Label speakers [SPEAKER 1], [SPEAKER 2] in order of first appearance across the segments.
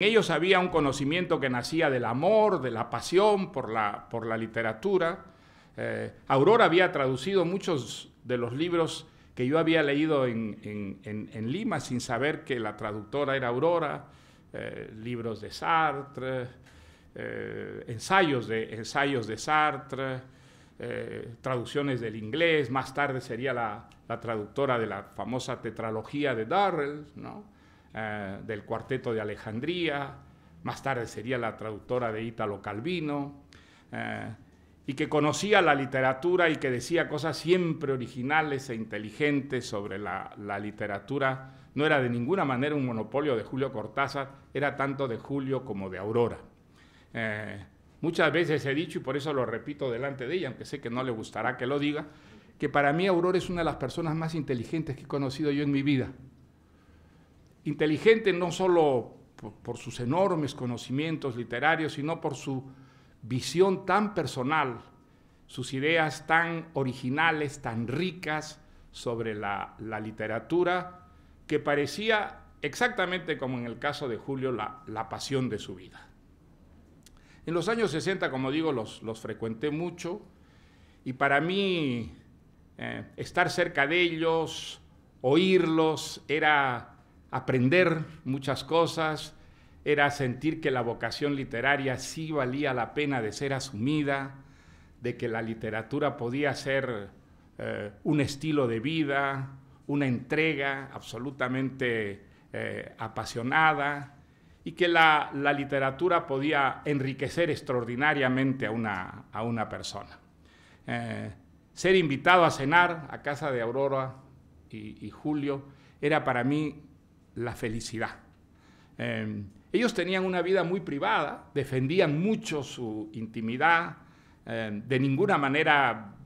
[SPEAKER 1] En ellos había un conocimiento que nacía del amor, de la pasión por la literatura. Aurora había traducido muchos de los libros que yo había leído en Lima sin saber que la traductora era Aurora, libros de Sartre, ensayos de Sartre, traducciones del inglés. Más tarde sería la traductora de la famosa tetralogía de Darrell, ¿no? Del Cuarteto de Alejandría. Más tarde sería la traductora de Ítalo Calvino, y que conocía la literatura y que decía cosas siempre originales e inteligentes sobre la literatura. No era de ninguna manera un monopolio de Julio Cortázar, era tanto de Julio como de Aurora. Muchas veces he dicho, y por eso lo repito delante de ella, aunque sé que no le gustará que lo diga, que para mí Aurora es una de las personas más inteligentes que he conocido yo en mi vida. Inteligente no solo por sus enormes conocimientos literarios, sino por su visión tan personal, sus ideas tan originales, tan ricas sobre la literatura, que parecía, exactamente como en el caso de Julio, la pasión de su vida. En los años 60, como digo, los frecuenté mucho, y para mí estar cerca de ellos, oírlos, era aprender muchas cosas, era sentir que la vocación literaria sí valía la pena de ser asumida, de que la literatura podía ser un estilo de vida, una entrega absolutamente apasionada, y que la literatura podía enriquecer extraordinariamente a una persona. Ser invitado a cenar a casa de Aurora y Julio era para mí la felicidad. Ellos tenían una vida muy privada, defendían mucho su intimidad, de ninguna manera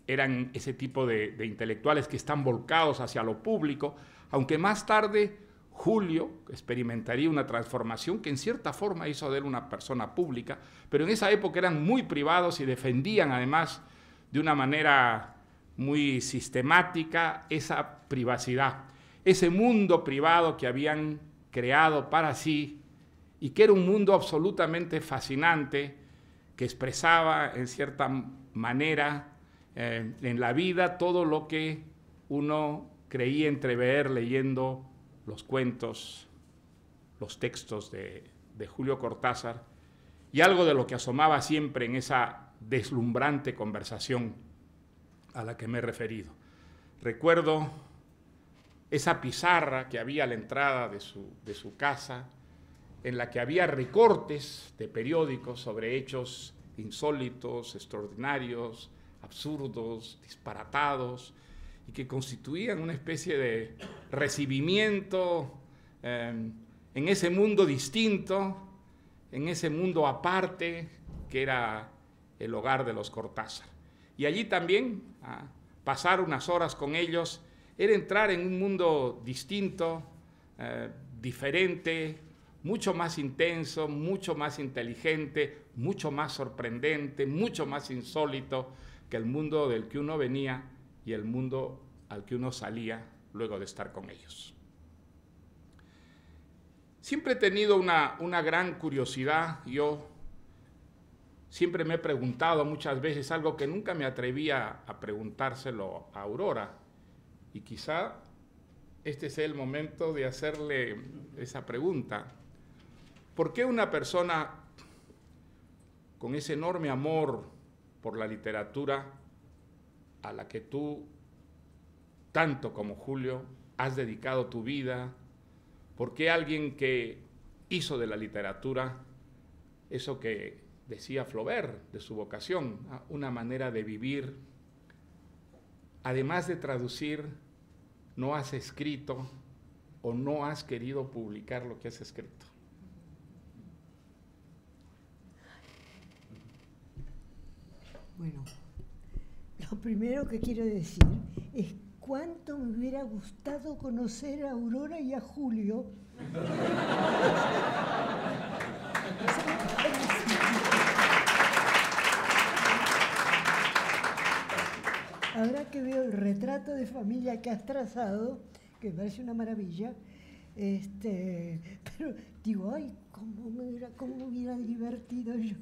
[SPEAKER 1] eran ese tipo de intelectuales que están volcados hacia lo público, aunque más tarde Julio experimentaría una transformación que en cierta forma hizo de él una persona pública, pero en esa época eran muy privados y defendían además de una manera muy sistemática esa privacidad, ese mundo privado que habían creado para sí y que era un mundo absolutamente fascinante, que expresaba en cierta manera en la vida todo lo que uno creía entrever leyendo los cuentos, los textos de Julio Cortázar, y algo de lo que asomaba siempre en esa deslumbrante conversación a la que me he referido. Recuerdo esa pizarra que había a la entrada de su casa, en la que había recortes de periódicos sobre hechos insólitos, extraordinarios, absurdos, disparatados, y que constituían una especie de recibimiento en ese mundo distinto, en ese mundo aparte que era el hogar de los Cortázar. Y allí también pasar unas horas con ellos era entrar en un mundo distinto, diferente, mucho más intenso, mucho más inteligente, mucho más sorprendente, mucho más insólito que el mundo del que uno venía y el mundo al que uno salía luego de estar con ellos. Siempre he tenido una gran curiosidad. Yo siempre me he preguntado muchas veces algo que nunca me atrevía a preguntárselo a Aurora, y quizá este sea el momento de hacerle esa pregunta. ¿Por qué una persona con ese enorme amor por la literatura a la que tú, tanto como Julio, has dedicado tu vida, por qué alguien que hizo de la literatura eso que decía Flaubert de su vocación, una manera de vivir, además de traducir, no has escrito o no has querido publicar lo que has escrito?
[SPEAKER 2] Bueno, lo primero que quiero decir es cuánto me hubiera gustado conocer a Aurora y a Julio. Ahora que veo el retrato de familia que has trazado, que me parece una maravilla, Pero digo, ay, cómo hubiera divertido yo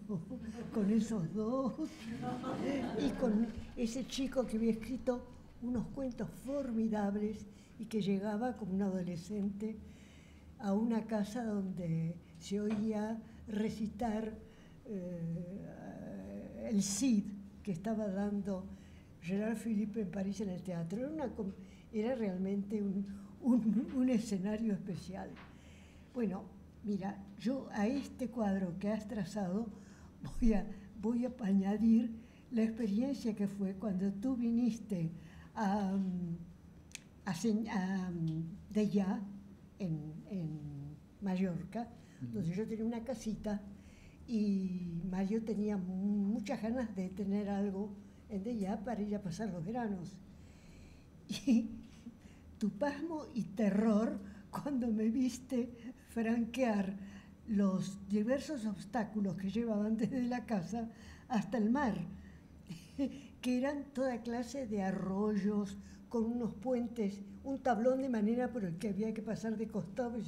[SPEAKER 2] con esos dos. Y con ese chico que había escrito unos cuentos formidables y que llegaba como un adolescente a una casa donde se oía recitar el Cid que estaba dando Gérard Philippe en París en el teatro. Era realmente un escenario especial. Bueno, mira, yo a este cuadro que has trazado voy a añadir la experiencia que fue cuando tú viniste a Deià, en Mallorca, donde yo tenía una casita y Mario tenía muchas ganas de tener algo en Deià para ir a pasar los veranos. Y tu pasmo y terror cuando me viste franquear los diversos obstáculos que llevaban desde la casa hasta el mar, que eran toda clase de arroyos, con unos puentes, un tablón de manera por el que había que pasar de costado.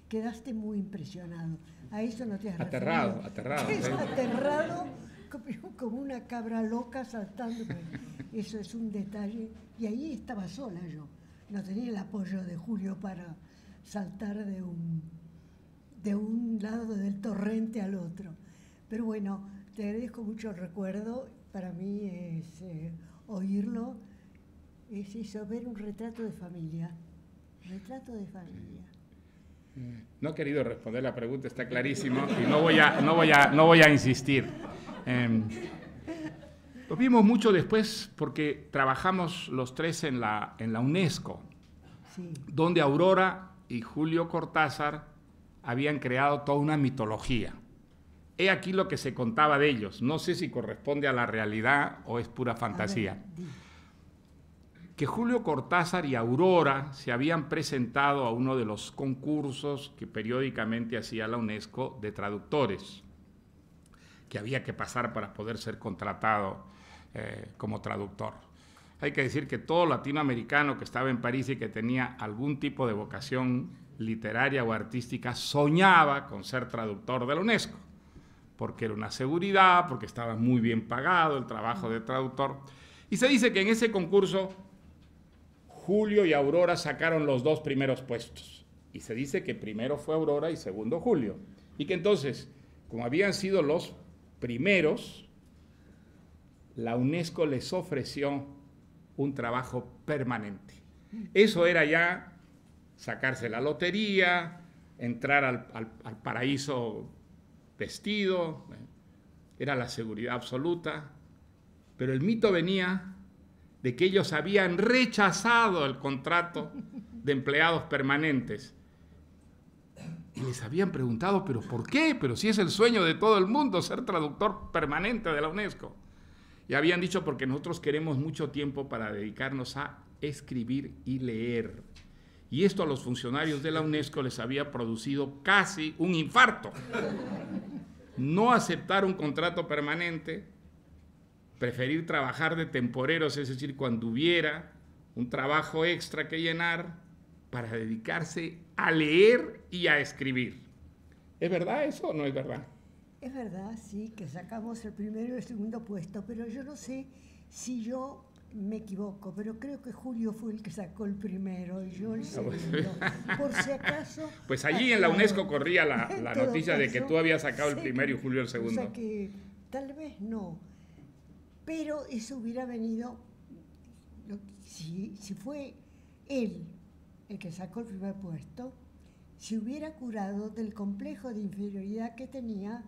[SPEAKER 2] Quedaste muy impresionado. A eso no te has referido.
[SPEAKER 1] Aterrado.
[SPEAKER 2] Aterrado, como una cabra loca saltando. Eso es un detalle. Y ahí estaba sola yo. No tenía el apoyo de Julio para saltar de un lado del torrente al otro. Pero bueno, te agradezco mucho el recuerdo. Para mí es oírlo. Es eso, ver un retrato de familia. Retrato de familia.
[SPEAKER 1] No he querido responder la pregunta, está clarísimo, y no voy a insistir. Lo vimos mucho después porque trabajamos los tres en la UNESCO, sí, donde Aurora y Julio Cortázar habían creado toda una mitología. He aquí lo que se contaba de ellos. No sé si corresponde a la realidad o es pura fantasía. Que Julio Cortázar y Aurora se habían presentado a uno de los concursos que periódicamente hacía la UNESCO de traductores, que había que pasar para poder ser contratado como traductor. Hay que decir que todo latinoamericano que estaba en París y que tenía algún tipo de vocación literaria o artística soñaba con ser traductor de la UNESCO, porque era una seguridad, porque estaba muy bien pagado el trabajo de traductor. Y se dice que en ese concurso Julio y Aurora sacaron los dos primeros puestos. Y se dice que primero fue Aurora y segundo Julio. Y que entonces, como habían sido los primeros, la UNESCO les ofreció un trabajo permanente. Eso era ya sacarse la lotería, entrar al paraíso vestido, era la seguridad absoluta. Pero el mito venía de que ellos habían rechazado el contrato de empleados permanentes. Y les habían preguntado, ¿pero por qué? Pero si es el sueño de todo el mundo ser traductor permanente de la UNESCO. Y habían dicho, porque nosotros queremos mucho tiempo para dedicarnos a escribir y leer. Y esto a los funcionarios de la UNESCO les había producido casi un infarto. No aceptar un contrato permanente, preferir trabajar de temporeros, es decir, cuando hubiera un trabajo extra que llenar, para dedicarse a leer y a escribir. ¿Es verdad eso o no es verdad?
[SPEAKER 2] Es verdad, sí, que sacamos el primero y el segundo puesto, pero yo no sé si yo me equivoco, pero creo que Julio fue el que sacó el primero y yo el segundo. Por si acaso...
[SPEAKER 1] Pues allí en la UNESCO corría la noticia de que tú habías sacado el primero y Julio el segundo.
[SPEAKER 2] O sea que tal vez no. Pero eso hubiera venido, si fue él el que sacó el primer puesto, se hubiera curado del complejo de inferioridad que tenía,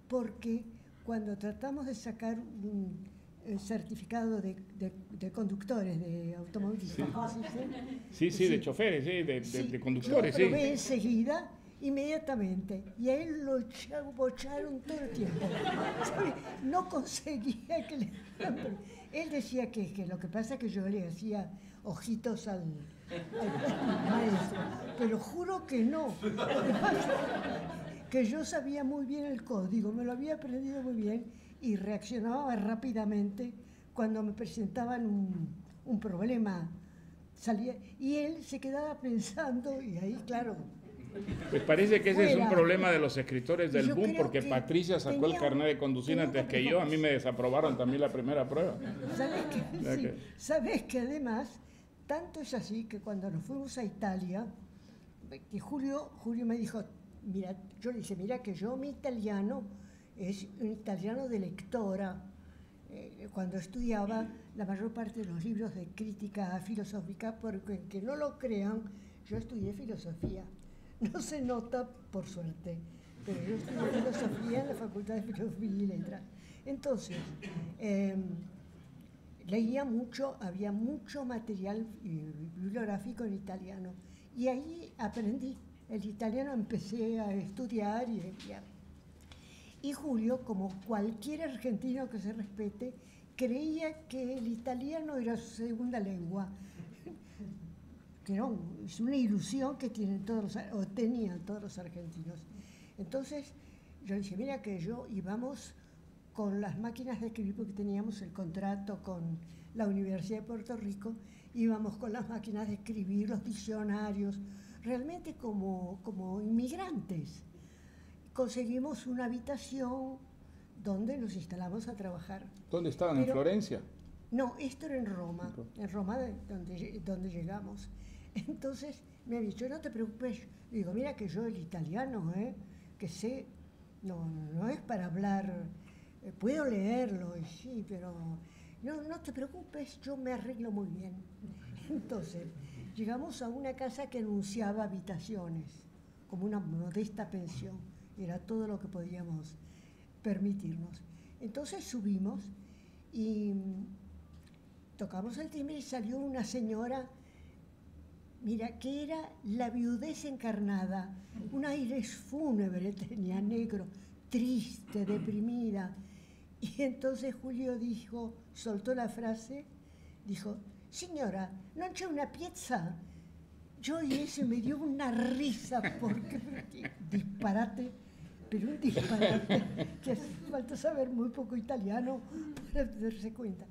[SPEAKER 2] porque cuando tratamos de sacar un certificado de conductores, de automovilistas,
[SPEAKER 1] sí, de choferes, de conductores.
[SPEAKER 2] Lo probé enseguida, inmediatamente, y a él lo bocharon todo el tiempo. No conseguía que le... Él decía que lo que pasa es que yo le hacía ojitos al maestro, pero juro que no. Que yo sabía muy bien el código, me lo había aprendido muy bien y reaccionaba rápidamente cuando me presentaban un problema salía, y él se quedaba pensando, y ahí, claro.
[SPEAKER 1] Pues parece que ese es un problema de los escritores del boom, porque Patricia sacó el carnet de conducir antes que yo. A mí me desaprobaron también la primera prueba.
[SPEAKER 2] ¿Sabes que además, tanto es así que cuando nos fuimos a Italia, que Julio me dijo, mira, yo le dije, mira que yo mi italiano es un italiano de lectora. Cuando estudiaba la mayor parte de los libros de crítica filosófica, porque que no lo crean, yo estudié filosofía. No se nota, por suerte, pero yo estudié filosofía en la Facultad de Filosofía y Letras. Entonces, leía mucho, había mucho material bibliográfico en italiano. Y ahí aprendí el italiano, empecé a estudiar y enviar. Y Julio, como cualquier argentino que se respete, creía que el italiano era su segunda lengua. Que no, es una ilusión que tienen tenían todos los argentinos. Entonces, yo dije, mira que yo íbamos con las máquinas de escribir, porque teníamos el contrato con la Universidad de Puerto Rico, íbamos con las máquinas de escribir, los diccionarios, realmente como inmigrantes. Conseguimos una habitación donde nos instalamos a trabajar.
[SPEAKER 1] ¿Dónde estaban? ¿En Florencia?
[SPEAKER 2] No, esto era en Roma donde llegamos. Entonces me ha dicho, no te preocupes. Digo, mira que yo el italiano, que sé, no es para hablar, puedo leerlo, y sí, pero no te preocupes, yo me arreglo muy bien. Entonces llegamos a una casa que anunciaba habitaciones, como una modesta pensión, era todo lo que podíamos permitirnos. Entonces subimos y tocamos el timbre y salió una señora, mira, que era la viudez encarnada, un aire fúnebre tenía, negro, triste, deprimida. Y entonces Julio dijo, soltó la frase, dijo, señora, ¿no c'è una pizza? Yo y eso me dio una risa, porque disparate, pero un disparate, que hace falta saber muy poco italiano para darse cuenta.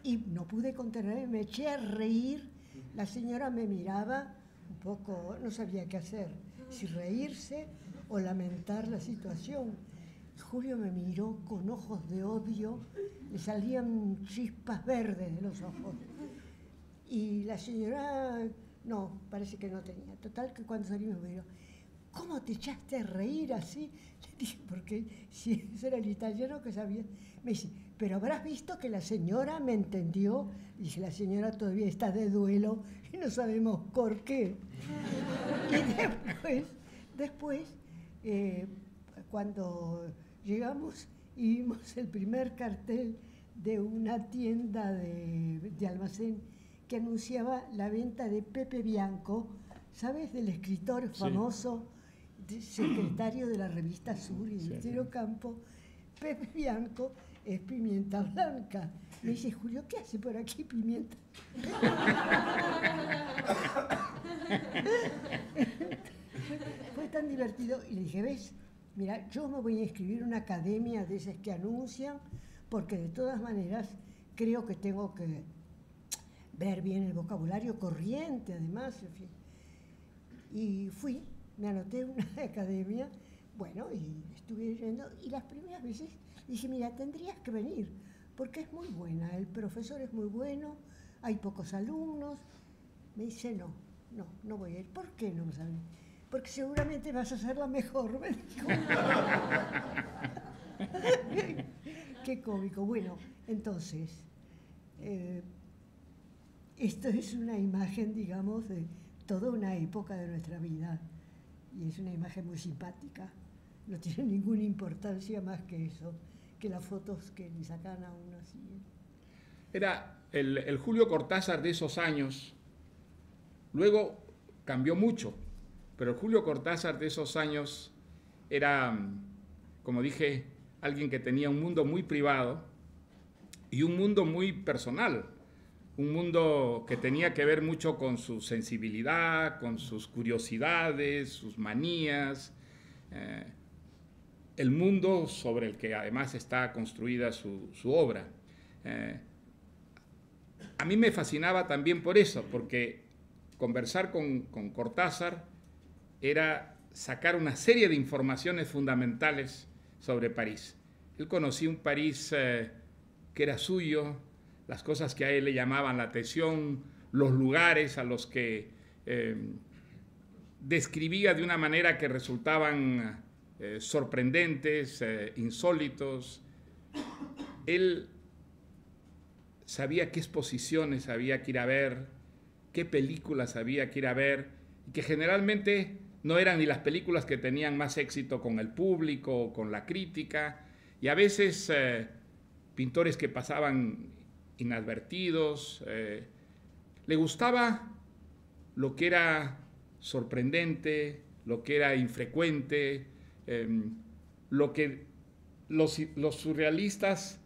[SPEAKER 2] Y no pude contenerme, me eché a reír. La señora me miraba un poco, no sabía qué hacer, si reírse o lamentar la situación. Julio me miró con ojos de odio, le salían chispas verdes de los ojos. Y la señora, no, parece que no tenía. Total, que cuando salimos me dijo, ¿cómo te echaste a reír así? Le dije, porque si ese era el italiano que sabía. Me dice, pero habrás visto que la señora me entendió. Y dije, la señora todavía está de duelo y no sabemos por qué. Y después cuando llegamos y vimos el primer cartel de una tienda de almacén que anunciaba la venta de Pepe Bianco, ¿sabes? Del escritor famoso, secretario de la revista Sur y del Diario Campo. Pepe Bianco es pimienta blanca. Me dice, Julio, ¿qué hace por aquí pimienta? Fue tan divertido. Y le dije, ¿ves? Mira, yo me voy a inscribir en una academia de esas que anuncian, porque de todas maneras creo que tengo que ver bien el vocabulario corriente, además, en fin. Y fui, me anoté en una academia, bueno, y estuve yendo, y las primeras veces dije, mira, tendrías que venir, porque es muy buena, el profesor es muy bueno, hay pocos alumnos. Me dice, no voy a ir. ¿Por qué no me saben? Porque seguramente vas a ser la mejor, me dijo. Qué cómico. Bueno, entonces, esto es una imagen, digamos, de toda una época de nuestra vida. Y es una imagen muy simpática. No tiene ninguna importancia más que eso, que las fotos que le sacan a uno así.
[SPEAKER 1] Era el Julio Cortázar de esos años. Luego cambió mucho, pero el Julio Cortázar de esos años era, como dije, alguien que tenía un mundo muy privado y un mundo muy personal, un mundo que tenía que ver mucho con su sensibilidad, con sus curiosidades, sus manías, el mundo sobre el que además está construida su obra. A mí me fascinaba también por eso, porque conversar con Cortázar era sacar una serie de informaciones fundamentales sobre París. Él conocía un París que era suyo, las cosas que a él le llamaban la atención, los lugares a los que describía de una manera que resultaban sorprendentes, insólitos. Él sabía qué exposiciones había que ir a ver, qué películas había que ir a ver, y que generalmente no eran ni las películas que tenían más éxito con el público o con la crítica, y a veces pintores que pasaban inadvertidos. Le gustaba lo que era sorprendente, lo que era infrecuente, lo que los surrealistas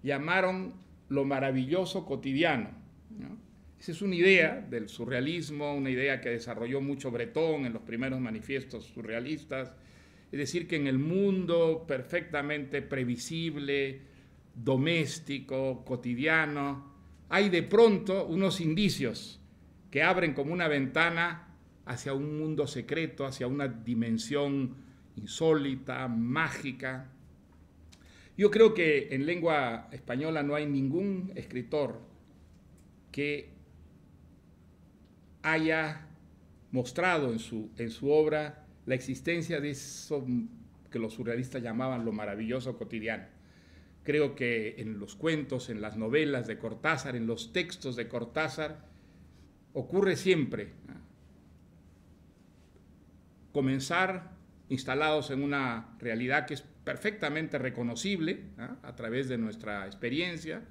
[SPEAKER 1] llamaron lo maravilloso cotidiano, ¿no? Esa es una idea del surrealismo, una idea que desarrolló mucho Breton en los primeros manifiestos surrealistas, es decir, que en el mundo perfectamente previsible, doméstico, cotidiano, hay de pronto unos indicios que abren como una ventana hacia un mundo secreto, hacia una dimensión insólita, mágica. Yo creo que en lengua española no hay ningún escritor que haya mostrado en su obra la existencia de eso que los surrealistas llamaban lo maravilloso cotidiano. Creo que en los cuentos, en las novelas de Cortázar, en los textos de Cortázar, ocurre siempre comenzar instalados en una realidad que es perfectamente reconocible a través de nuestra experiencia,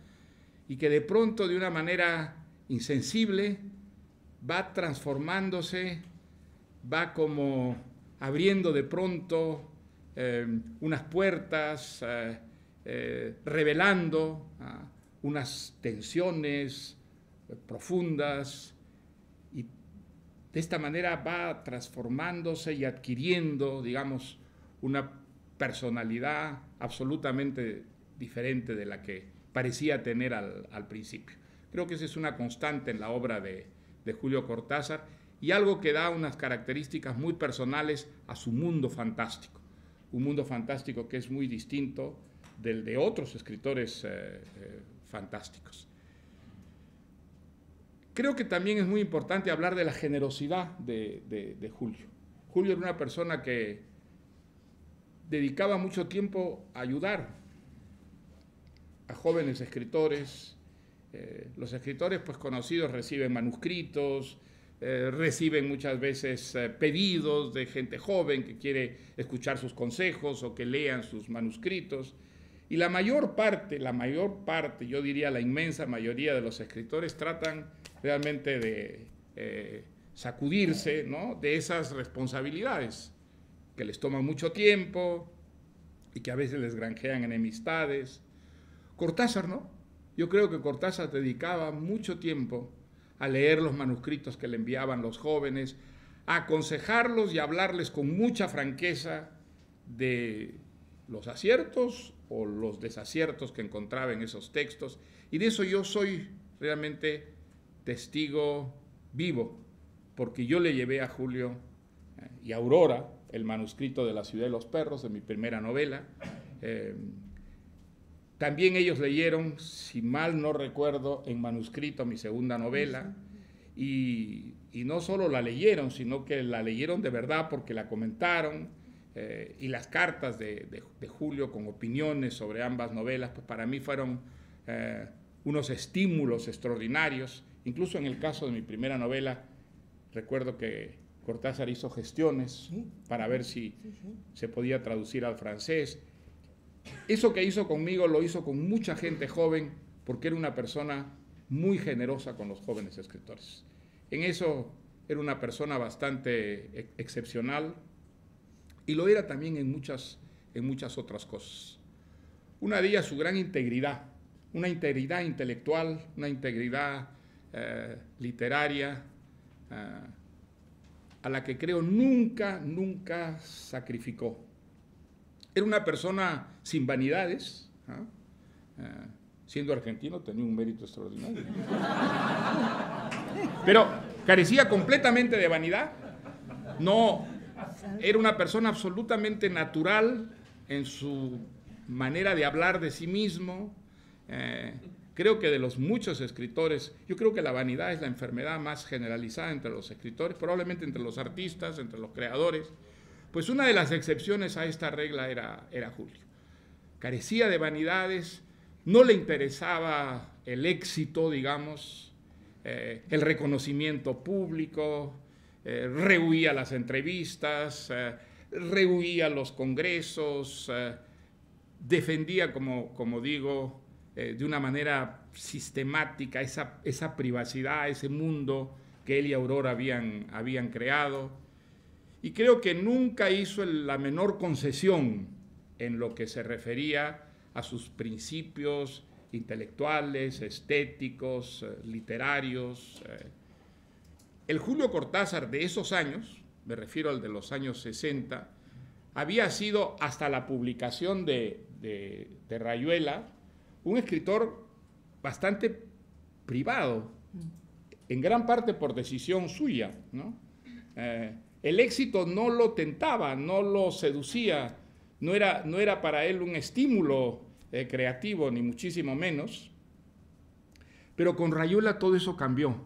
[SPEAKER 1] y que de pronto, de una manera insensible, va transformándose, va como abriendo de pronto unas puertas, revelando unas tensiones profundas, y de esta manera va transformándose y adquiriendo, digamos, una personalidad absolutamente diferente de la que parecía tener al principio. Creo que esa es una constante en la obra de Julio Cortázar, y algo que da unas características muy personales a su mundo fantástico, un mundo fantástico que es muy distinto del de otros escritores fantásticos. Creo que también es muy importante hablar de la generosidad de Julio. Julio era una persona que dedicaba mucho tiempo a ayudar a jóvenes escritores. Los escritores pues conocidos reciben manuscritos, reciben muchas veces pedidos de gente joven que quiere escuchar sus consejos o que lean sus manuscritos. Y la mayor parte, yo diría la inmensa mayoría de los escritores tratan realmente de sacudirse, ¿no?, de esas responsabilidades que les toman mucho tiempo y que a veces les granjean enemistades. Cortázar, ¿no? Yo creo que Cortázar dedicaba mucho tiempo a leer los manuscritos que le enviaban los jóvenes, a aconsejarlos y a hablarles con mucha franqueza de los aciertos o los desaciertos que encontraba en esos textos. Y de eso yo soy realmente testigo vivo, porque yo le llevé a Julio y a Aurora el manuscrito de La ciudad de los perros, de mi primera novela. También ellos leyeron, si mal no recuerdo, en manuscrito mi segunda novela, y no solo la leyeron, sino que la leyeron de verdad porque la comentaron, y las cartas de Julio con opiniones sobre ambas novelas, pues para mí fueron unos estímulos extraordinarios. Incluso en el caso de mi primera novela, recuerdo que Cortázar hizo gestiones para ver si se podía traducir al francés. Eso que hizo conmigo lo hizo con mucha gente joven, porque era una persona muy generosa con los jóvenes escritores. En eso era una persona bastante excepcional, y lo era también en muchas otras cosas. Una de ellas, su gran integridad, una integridad intelectual, una integridad literaria, a la que creo nunca sacrificó. Era una persona sin vanidades, siendo argentino tenía un mérito extraordinario. Carecía completamente de vanidad. No, era una persona absolutamente natural en su manera de hablar de sí mismo. Creo que de los muchos escritores, yo creo que la vanidad es la enfermedad más generalizada entre los escritores, probablemente entre los artistas, entre los creadores. Pues una de las excepciones a esta regla era Julio. Carecía de vanidades, no le interesaba el éxito, digamos, el reconocimiento público, rehuía las entrevistas, rehuía los congresos, defendía, como digo, de una manera sistemática esa privacidad, ese mundo que él y Aurora habían creado. Y creo que nunca hizo la menor concesión en lo que se refería a sus principios intelectuales, estéticos, literarios. El Julio Cortázar de esos años, me refiero al de los años 60, había sido hasta la publicación de Rayuela un escritor bastante privado, en gran parte por decisión suya, ¿no? El éxito no lo tentaba, no lo seducía, no era para él un estímulo creativo, ni muchísimo menos. Pero con Rayuela todo eso cambió.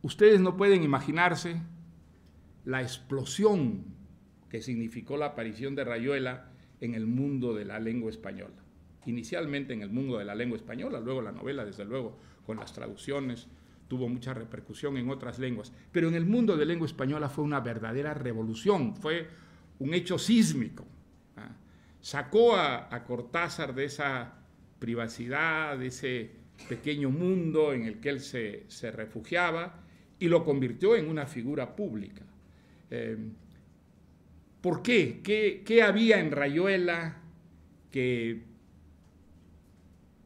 [SPEAKER 1] Ustedes no pueden imaginarse la explosión que significó la aparición de Rayuela en el mundo de la lengua española. Inicialmente en el mundo de la lengua española, luego la novela, desde luego, con las traducciones, tuvo mucha repercusión en otras lenguas. Pero en el mundo de lengua española fue una verdadera revolución, fue un hecho sísmico. Sacó a Cortázar de esa privacidad, de ese pequeño mundo en el que él se refugiaba, y lo convirtió en una figura pública. ¿Por qué? ¿Qué había en Rayuela que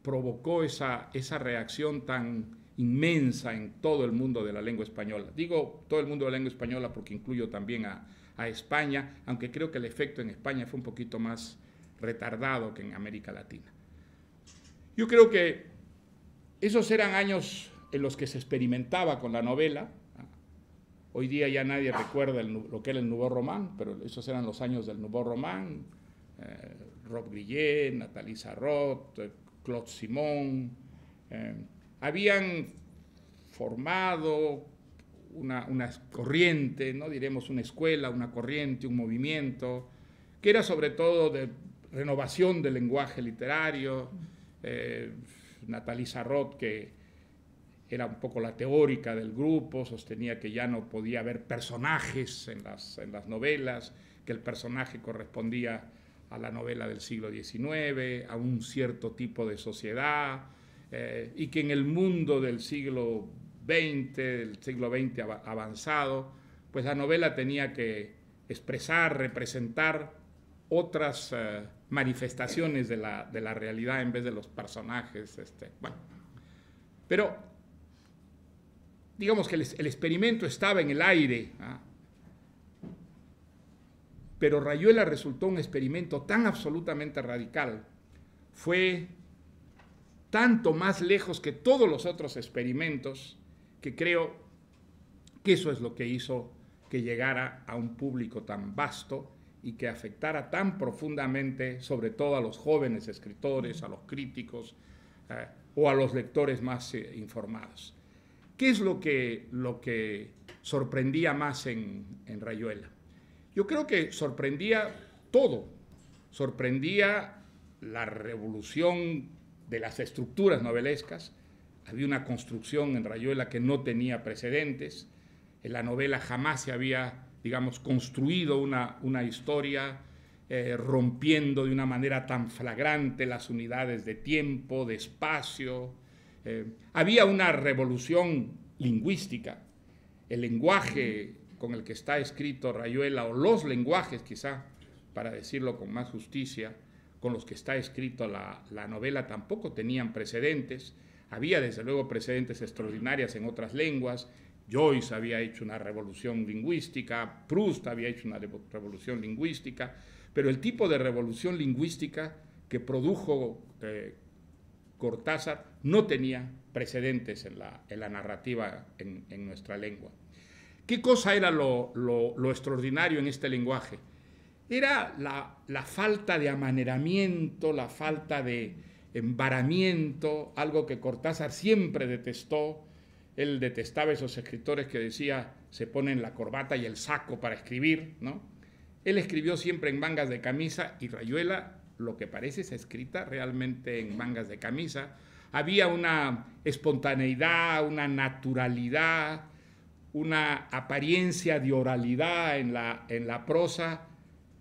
[SPEAKER 1] provocó esa reacción tan inmensa en todo el mundo de la lengua española? Digo todo el mundo de la lengua española porque incluyo también a España, aunque creo que el efecto en España fue un poquito más retardado que en América Latina. Yo creo que esos eran años en los que se experimentaba con la novela. Hoy día ya nadie recuerda lo que era el Nouveau Roman, pero esos eran los años del Nouveau Roman. Rob Grillet, Nathalie Sarraute, Claude Simon, habían formado una corriente, no diremos una escuela, una corriente, un movimiento, que era sobre todo de renovación del lenguaje literario. Nathalie Sarraute, que era un poco la teórica del grupo, sostenía que ya no podía haber personajes en las novelas, que el personaje correspondía a la novela del siglo XIX, a un cierto tipo de sociedad, y que en el mundo del siglo XX avanzado, pues la novela tenía que expresar, representar otras manifestaciones de la realidad en vez de los personajes. Bueno. Pero digamos que el experimento estaba en el aire, pero Rayuela resultó un experimento tan absolutamente radical, fue tanto más lejos que todos los otros experimentos, que creo que eso es lo que hizo que llegara a un público tan vasto y que afectara tan profundamente, sobre todo a los jóvenes escritores, a los críticos o a los lectores más informados. ¿Qué es lo que sorprendía más en Rayuela? Yo creo que sorprendía todo. Sorprendía la revolución de las estructuras novelescas. Había una construcción en Rayuela que no tenía precedentes. En la novela jamás se había, digamos, construido una historia rompiendo de una manera tan flagrante las unidades de tiempo, de espacio. Había una revolución lingüística. El lenguaje con el que está escrito Rayuela, o los lenguajes quizá, para decirlo con más justicia, con los que está escrito la novela tampoco tenían precedentes. Había desde luego precedentes extraordinarias en otras lenguas. Joyce había hecho una revolución lingüística, Proust había hecho una revolución lingüística, pero el tipo de revolución lingüística que produjo Cortázar no tenía precedentes en la narrativa en nuestra lengua. ¿Qué cosa era lo extraordinario en este lenguaje? Era la falta de amaneramiento, la falta de embaramiento, algo que Cortázar siempre detestó. Él detestaba esos escritores que decía se ponen la corbata y el saco para escribir, ¿no? Él escribió siempre en mangas de camisa, y Rayuela, lo que parece, es escrita realmente en mangas de camisa. Había una espontaneidad, una naturalidad, una apariencia de oralidad en la prosa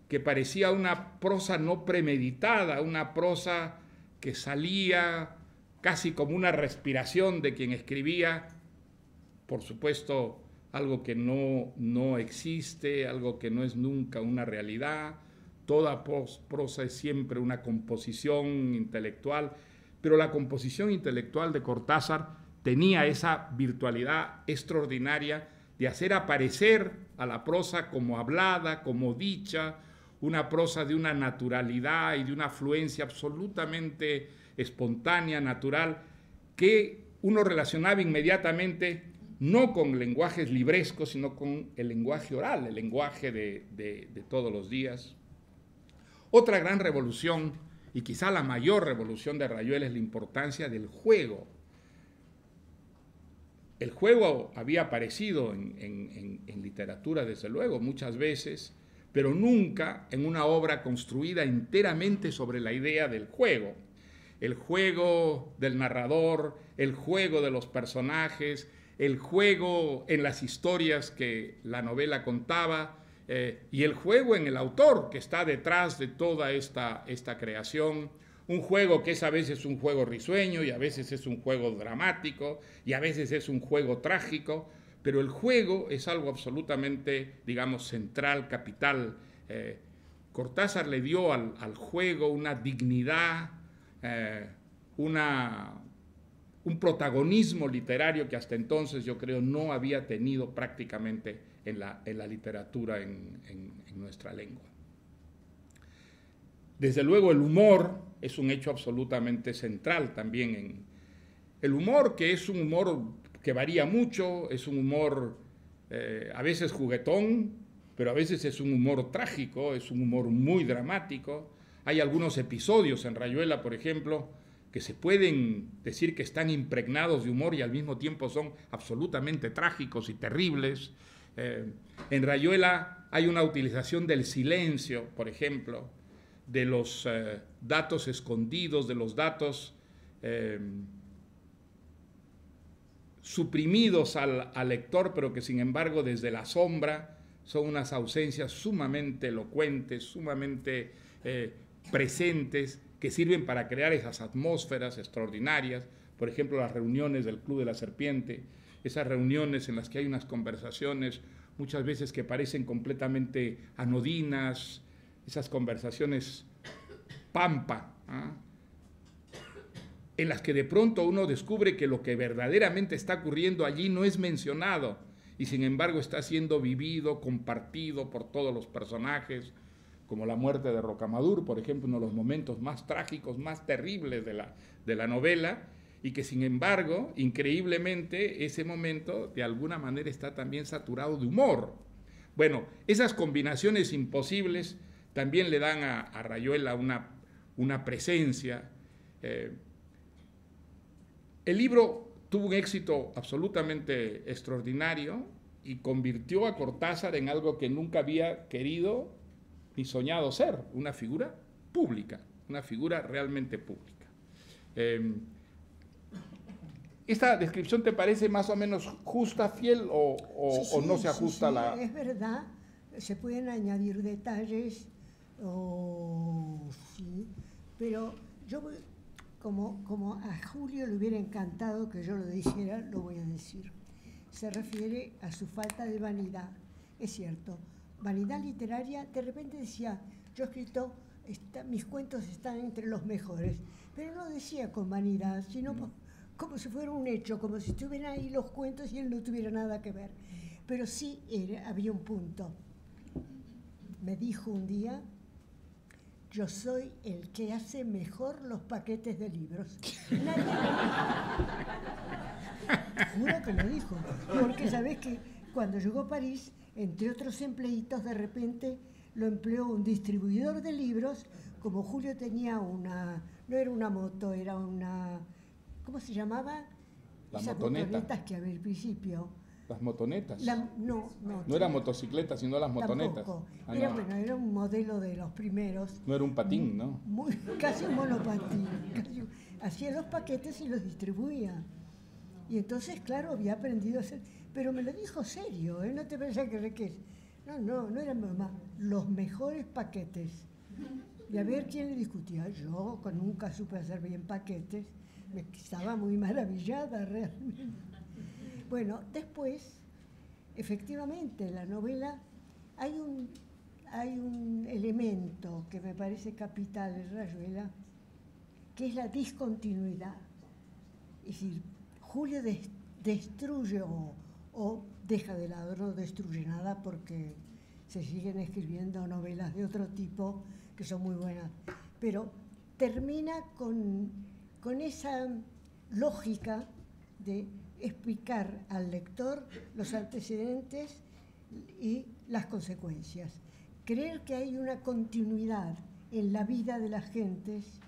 [SPEAKER 1] que parecía una prosa no premeditada, una prosa que salía casi como una respiración de quien escribía. Por supuesto, algo que no existe, algo que no es nunca una realidad. Toda prosa es siempre una composición intelectual, pero la composición intelectual de Cortázar tenía esa virtualidad extraordinaria de hacer aparecer a la prosa como hablada, como dicha, una prosa de una naturalidad y de una fluencia absolutamente espontánea, natural, que uno relacionaba inmediatamente no con lenguajes librescos, sino con el lenguaje oral, el lenguaje de todos los días. Otra gran revolución, y quizá la mayor revolución de Rayuela, es la importancia del juego. El juego había aparecido en literatura, desde luego, muchas veces, pero nunca en una obra construida enteramente sobre la idea del juego. El juego del narrador, el juego de los personajes, el juego en las historias que la novela contaba, y el juego en el autor que está detrás de toda esta creación. Un juego que es a veces un juego risueño, y a veces es un juego dramático, y a veces es un juego trágico, pero el juego es algo absolutamente, digamos, central, capital. Cortázar le dio al juego una dignidad, un protagonismo literario que hasta entonces, yo creo, no había tenido prácticamente en la literatura en nuestra lengua. Desde luego, el humor es un hecho absolutamente central también. El humor, que es un humor que varía mucho, es un humor a veces juguetón, pero a veces es un humor trágico, es un humor muy dramático. Hay algunos episodios en Rayuela, por ejemplo, que se pueden decir que están impregnados de humor y al mismo tiempo son absolutamente trágicos y terribles. En Rayuela hay una utilización del silencio, por ejemplo, de los datos escondidos, de los datos suprimidos al lector, pero que sin embargo desde la sombra son unas ausencias sumamente elocuentes, sumamente presentes, que sirven para crear esas atmósferas extraordinarias. Por ejemplo, las reuniones del Club de la Serpiente, esas reuniones en las que hay unas conversaciones muchas veces que parecen completamente anodinas, esas conversaciones pampa, ¿eh? En las que de pronto uno descubre que lo que verdaderamente está ocurriendo allí no es mencionado y sin embargo está siendo vivido, compartido por todos los personajes, como la muerte de Rocamadour, por ejemplo, uno de los momentos más trágicos, más terribles de la novela, y que sin embargo, increíblemente, ese momento de alguna manera está también saturado de humor. Bueno, esas combinaciones imposibles también le dan a Rayuela una presencia. El libro tuvo un éxito absolutamente extraordinario y convirtió a Cortázar en algo que nunca había querido ni soñado ser, una figura pública, una figura realmente pública. ¿Esta descripción te parece más o menos justa, fiel o no se ajusta a la...?
[SPEAKER 2] Es verdad, se pueden añadir detalles, sí, pero yo, como a Julio le hubiera encantado que yo lo dijera, lo voy a decir. Se refiere a su falta de vanidad, es cierto. Vanidad literaria, de repente decía, yo he escrito, mis cuentos están entre los mejores, pero no decía con vanidad, sino como si fuera un hecho, como si estuvieran ahí los cuentos y él no tuviera nada que ver. Pero sí había un punto. Me dijo un día, yo soy el que hace mejor los paquetes de libros. Juro que lo dijo, porque sabés que cuando llegó a París, entre otros empleitos, de repente lo empleó un distribuidor de libros. Como Julio tenía no era una moto, era una, ¿cómo se llamaba?
[SPEAKER 1] La
[SPEAKER 2] Esas
[SPEAKER 1] motoneta.
[SPEAKER 2] motonetas que había al principio.
[SPEAKER 1] Las motonetas.
[SPEAKER 2] No
[SPEAKER 1] era motocicleta, sino las motonetas.
[SPEAKER 2] Tampoco.
[SPEAKER 1] Ah,
[SPEAKER 2] Era,
[SPEAKER 1] no.
[SPEAKER 2] bueno, era un modelo de los primeros.
[SPEAKER 1] No era un patín, ¿no?
[SPEAKER 2] Casi un monopatín. Hacía los paquetes y los distribuía. Y entonces, claro, había aprendido a hacer. Pero me lo dijo serio, ¿eh? No te pensás que no era mamá. Los mejores paquetes. Y a ver quién le discutía. Yo, que nunca supe hacer bien paquetes, me estaba muy maravillada realmente. Bueno, después, efectivamente, en la novela hay un elemento que me parece capital en Rayuela, que es la discontinuidad. Es decir, Julio destruye o deja de lado, no destruye nada porque se siguen escribiendo novelas de otro tipo que son muy buenas, pero termina con esa lógica de explicar al lector los antecedentes y las consecuencias. Creer que hay una continuidad en la vida de las gentes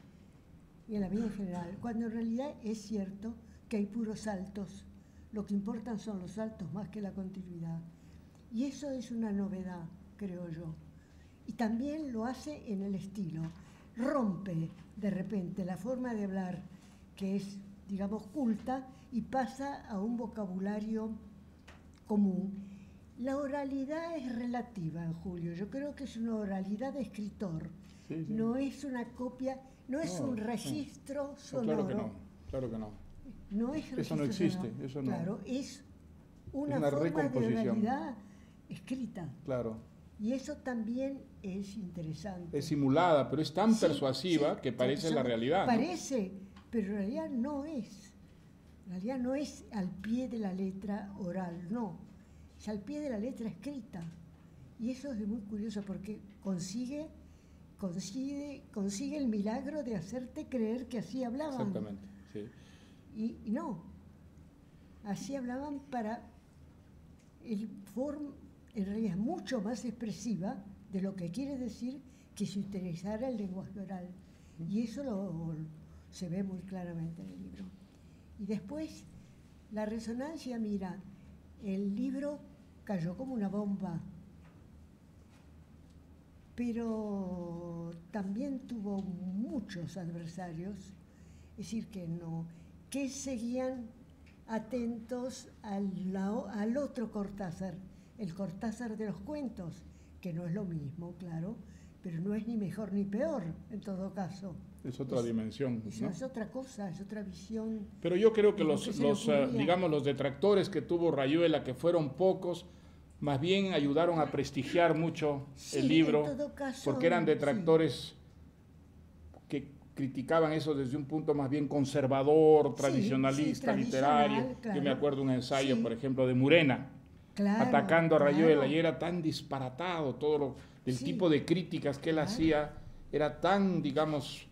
[SPEAKER 2] y en la vida en general, cuando en realidad es cierto que hay puros saltos. Lo que importan son los saltos más que la continuidad. Y eso es una novedad, creo yo. Y también lo hace en el estilo. Rompe de repente la forma de hablar que es, digamos, culta y pasa a un vocabulario común. La oralidad es relativa en Julio. Yo creo que es una oralidad de escritor.
[SPEAKER 1] Sí, sí.
[SPEAKER 2] No es una copia, no es un registro sonoro.
[SPEAKER 1] Claro que no.
[SPEAKER 2] No es
[SPEAKER 1] eso no existe,
[SPEAKER 2] sonoro.
[SPEAKER 1] eso no.
[SPEAKER 2] Claro, es una forma
[SPEAKER 1] recomposición.
[SPEAKER 2] de oralidad escrita.
[SPEAKER 1] Claro.
[SPEAKER 2] Y eso también es interesante.
[SPEAKER 1] Es simulada, pero es tan persuasiva que parece la realidad.
[SPEAKER 2] Parece, pero en realidad no es. En realidad no es al pie de la letra oral, no. Es al pie de la letra escrita. Y eso es muy curioso porque consigue el milagro de hacerte creer que así hablaban.
[SPEAKER 1] Exactamente, sí.
[SPEAKER 2] Y no. Así hablaban para en realidad es mucho más expresiva de lo que quiere decir que si utilizara el lenguaje oral. Y eso se ve muy claramente en el libro. Y después, la resonancia, mira, el libro cayó como una bomba, pero también tuvo muchos adversarios, es decir, que seguían atentos al otro Cortázar, el Cortázar de los cuentos, que no es lo mismo, claro, pero no es ni mejor ni peor, en todo caso.
[SPEAKER 1] Es otra dimensión, ¿no?
[SPEAKER 2] Es otra cosa, es otra visión.
[SPEAKER 1] Pero yo creo que los detractores que tuvo Rayuela, que fueron pocos, más bien ayudaron a prestigiar mucho el libro,
[SPEAKER 2] en todo caso,
[SPEAKER 1] porque eran detractores que criticaban eso desde un punto más bien conservador, tradicionalista, literario. Claro. Yo me acuerdo un ensayo, por ejemplo, de Murena, atacando a Rayuela, y era tan disparatado todo el tipo de críticas que él hacía, era tan, digamos,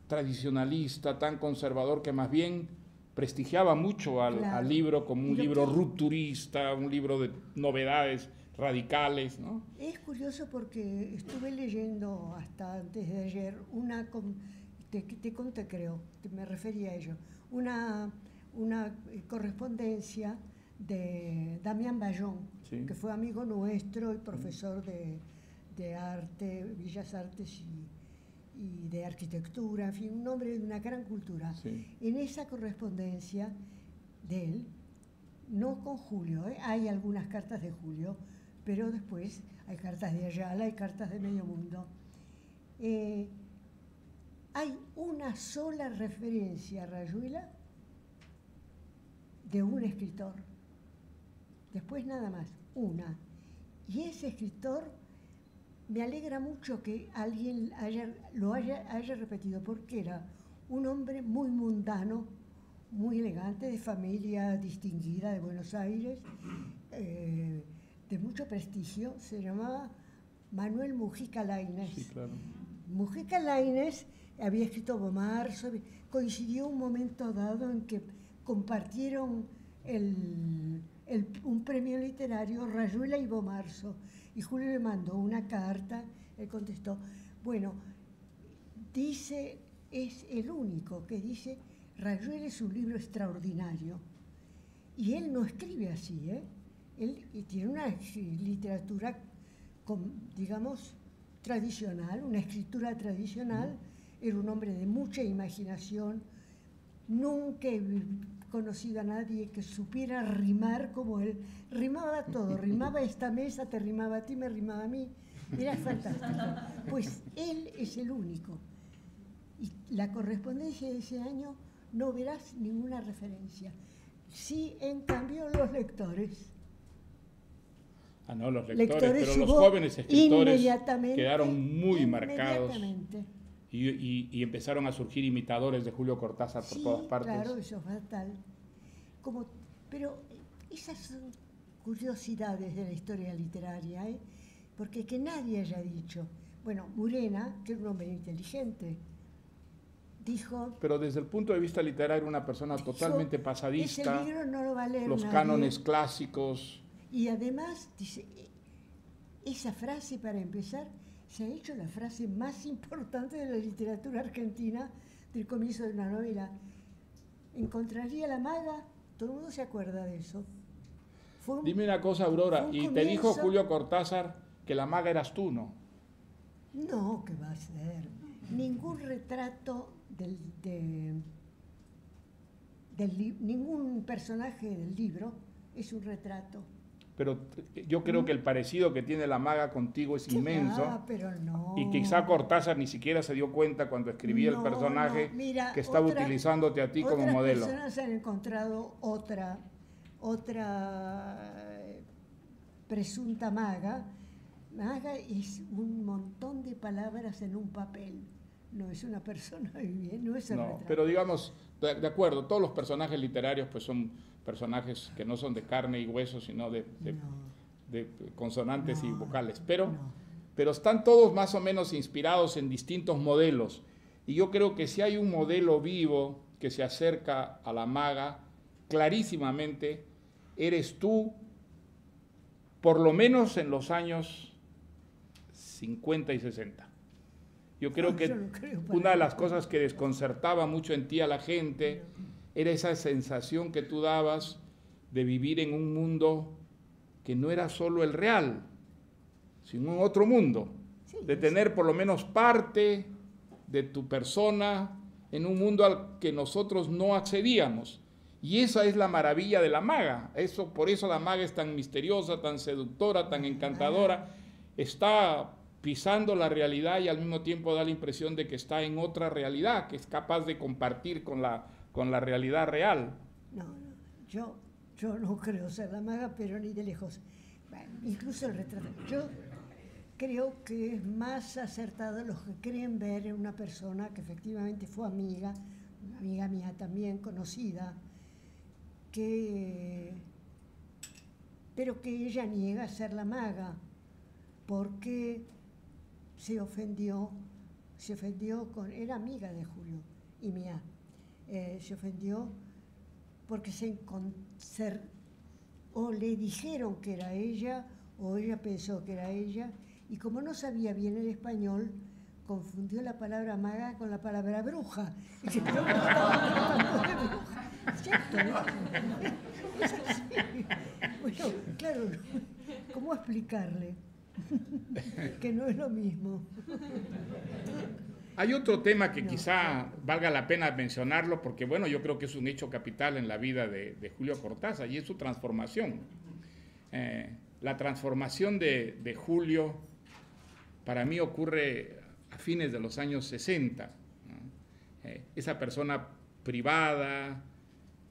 [SPEAKER 1] tradicionalista, tan conservador, que más bien prestigiaba mucho al libro como un libro rupturista, un libro de novedades radicales, ¿no?
[SPEAKER 2] Es curioso porque estuve leyendo hasta antes de ayer te conté, creo, me refería a ello, una correspondencia de Damián Bayón, que fue amigo nuestro y profesor de arte, Bellas Artes y de arquitectura, en fin, un hombre de una gran cultura. En esa correspondencia de él, no con Julio, hay algunas cartas de Julio, pero después hay cartas de Ayala, hay cartas de Medio Mundo. Hay una sola referencia a Rayuela de un escritor. Después nada más, una. Y ese escritor me alegra mucho que alguien lo haya repetido, porque era un hombre muy mundano, muy elegante, de familia distinguida de Buenos Aires, de mucho prestigio. Se llamaba Manuel Mujica Lainez.
[SPEAKER 1] Sí, claro.
[SPEAKER 2] Mujica Lainez había escrito Bomarzo, coincidió un momento dado en que compartieron un premio literario, Rayuela y Bomarzo, y Julio le mandó una carta, él contestó, bueno, dice, es el único que dice, Rayuela es un libro extraordinario, y él no escribe así, él tiene una literatura, digamos, tradicional, una escritura tradicional, era un hombre de mucha imaginación, nunca he conocido a nadie que supiera rimar como él, rimaba todo, rimaba esta mesa, te rimaba a ti, me rimaba a mí, era fantástico. Pues él es el único. Y la correspondencia de ese año no verás ninguna referencia. Sí, en cambio, los lectores.
[SPEAKER 1] Ah, no, los lectores, pero los jóvenes escritores quedaron muy marcados y empezaron a surgir imitadores de Julio Cortázar por todas partes.
[SPEAKER 2] Claro, eso es fatal. Pero esas son curiosidades de la historia literaria, porque que nadie haya dicho, bueno, Murena, que era un hombre inteligente, dijo...
[SPEAKER 1] Pero desde el punto de vista literario, una persona totalmente pasadista,
[SPEAKER 2] ese libro no lo va a leer
[SPEAKER 1] los
[SPEAKER 2] nadie.
[SPEAKER 1] Cánones clásicos...
[SPEAKER 2] Y además, dice, esa frase, para empezar, se ha hecho la frase más importante de la literatura argentina del comienzo de una novela. Encontraría la maga, todo el mundo se acuerda de eso.
[SPEAKER 1] Dime una cosa, Aurora, y te dijo Julio Cortázar que la maga eras tú, ¿no?
[SPEAKER 2] No, ¿qué va a ser? Ningún retrato ningún personaje del libro es un retrato.
[SPEAKER 1] Pero yo creo que el parecido que tiene la maga contigo es inmenso.
[SPEAKER 2] Pero no.
[SPEAKER 1] Y quizá Cortázar ni siquiera se dio cuenta cuando escribía el personaje
[SPEAKER 2] Mira,
[SPEAKER 1] que estaba utilizándote a ti como modelo.
[SPEAKER 2] Otras personas han encontrado otra presunta maga. Maga es un montón de palabras en un papel. No es una persona viviente, no es el retrato.
[SPEAKER 1] Pero digamos, de acuerdo, todos los personajes literarios pues son personajes que no son de carne y hueso, sino de consonantes y vocales. Pero están todos más o menos inspirados en distintos modelos. Y yo creo que si hay un modelo vivo que se acerca a la maga, clarísimamente eres tú, por lo menos en los años 50 y 60. Yo creo que una de las cosas que desconcertaba mucho en ti a la gente era esa sensación que tú dabas de vivir en un mundo que no era solo el real, sino un otro mundo, de tener por lo menos parte de tu persona en un mundo al que nosotros no accedíamos. Y esa es la maravilla de la maga. Por eso la maga es tan misteriosa, tan seductora, tan encantadora. Está pisando la realidad y al mismo tiempo da la impresión de que está en otra realidad, que es capaz de compartir con la realidad real.
[SPEAKER 2] Yo no creo ser la maga, pero ni de lejos. Bueno, incluso el retrato. Yo creo que es más acertado los que creen ver en una persona que efectivamente fue amiga, una amiga mía también conocida, pero que ella niega ser la maga, porque se ofendió era amiga de Julio y mía, se ofendió porque o le dijeron que era ella, o ella pensó que era ella, y como no sabía bien el español, confundió la palabra maga con la palabra bruja. Y se creyó que estaba tratando de bruja. ¿Cierto? Es así. Bueno, claro, ¿cómo explicarle que no es lo mismo?
[SPEAKER 1] Hay otro tema que quizá valga la pena mencionarlo, porque bueno, yo creo que es un hecho capital en la vida de Julio Cortázar, y es su transformación. La transformación de Julio, para mí ocurre a fines de los años 60. ¿No? Esa persona privada,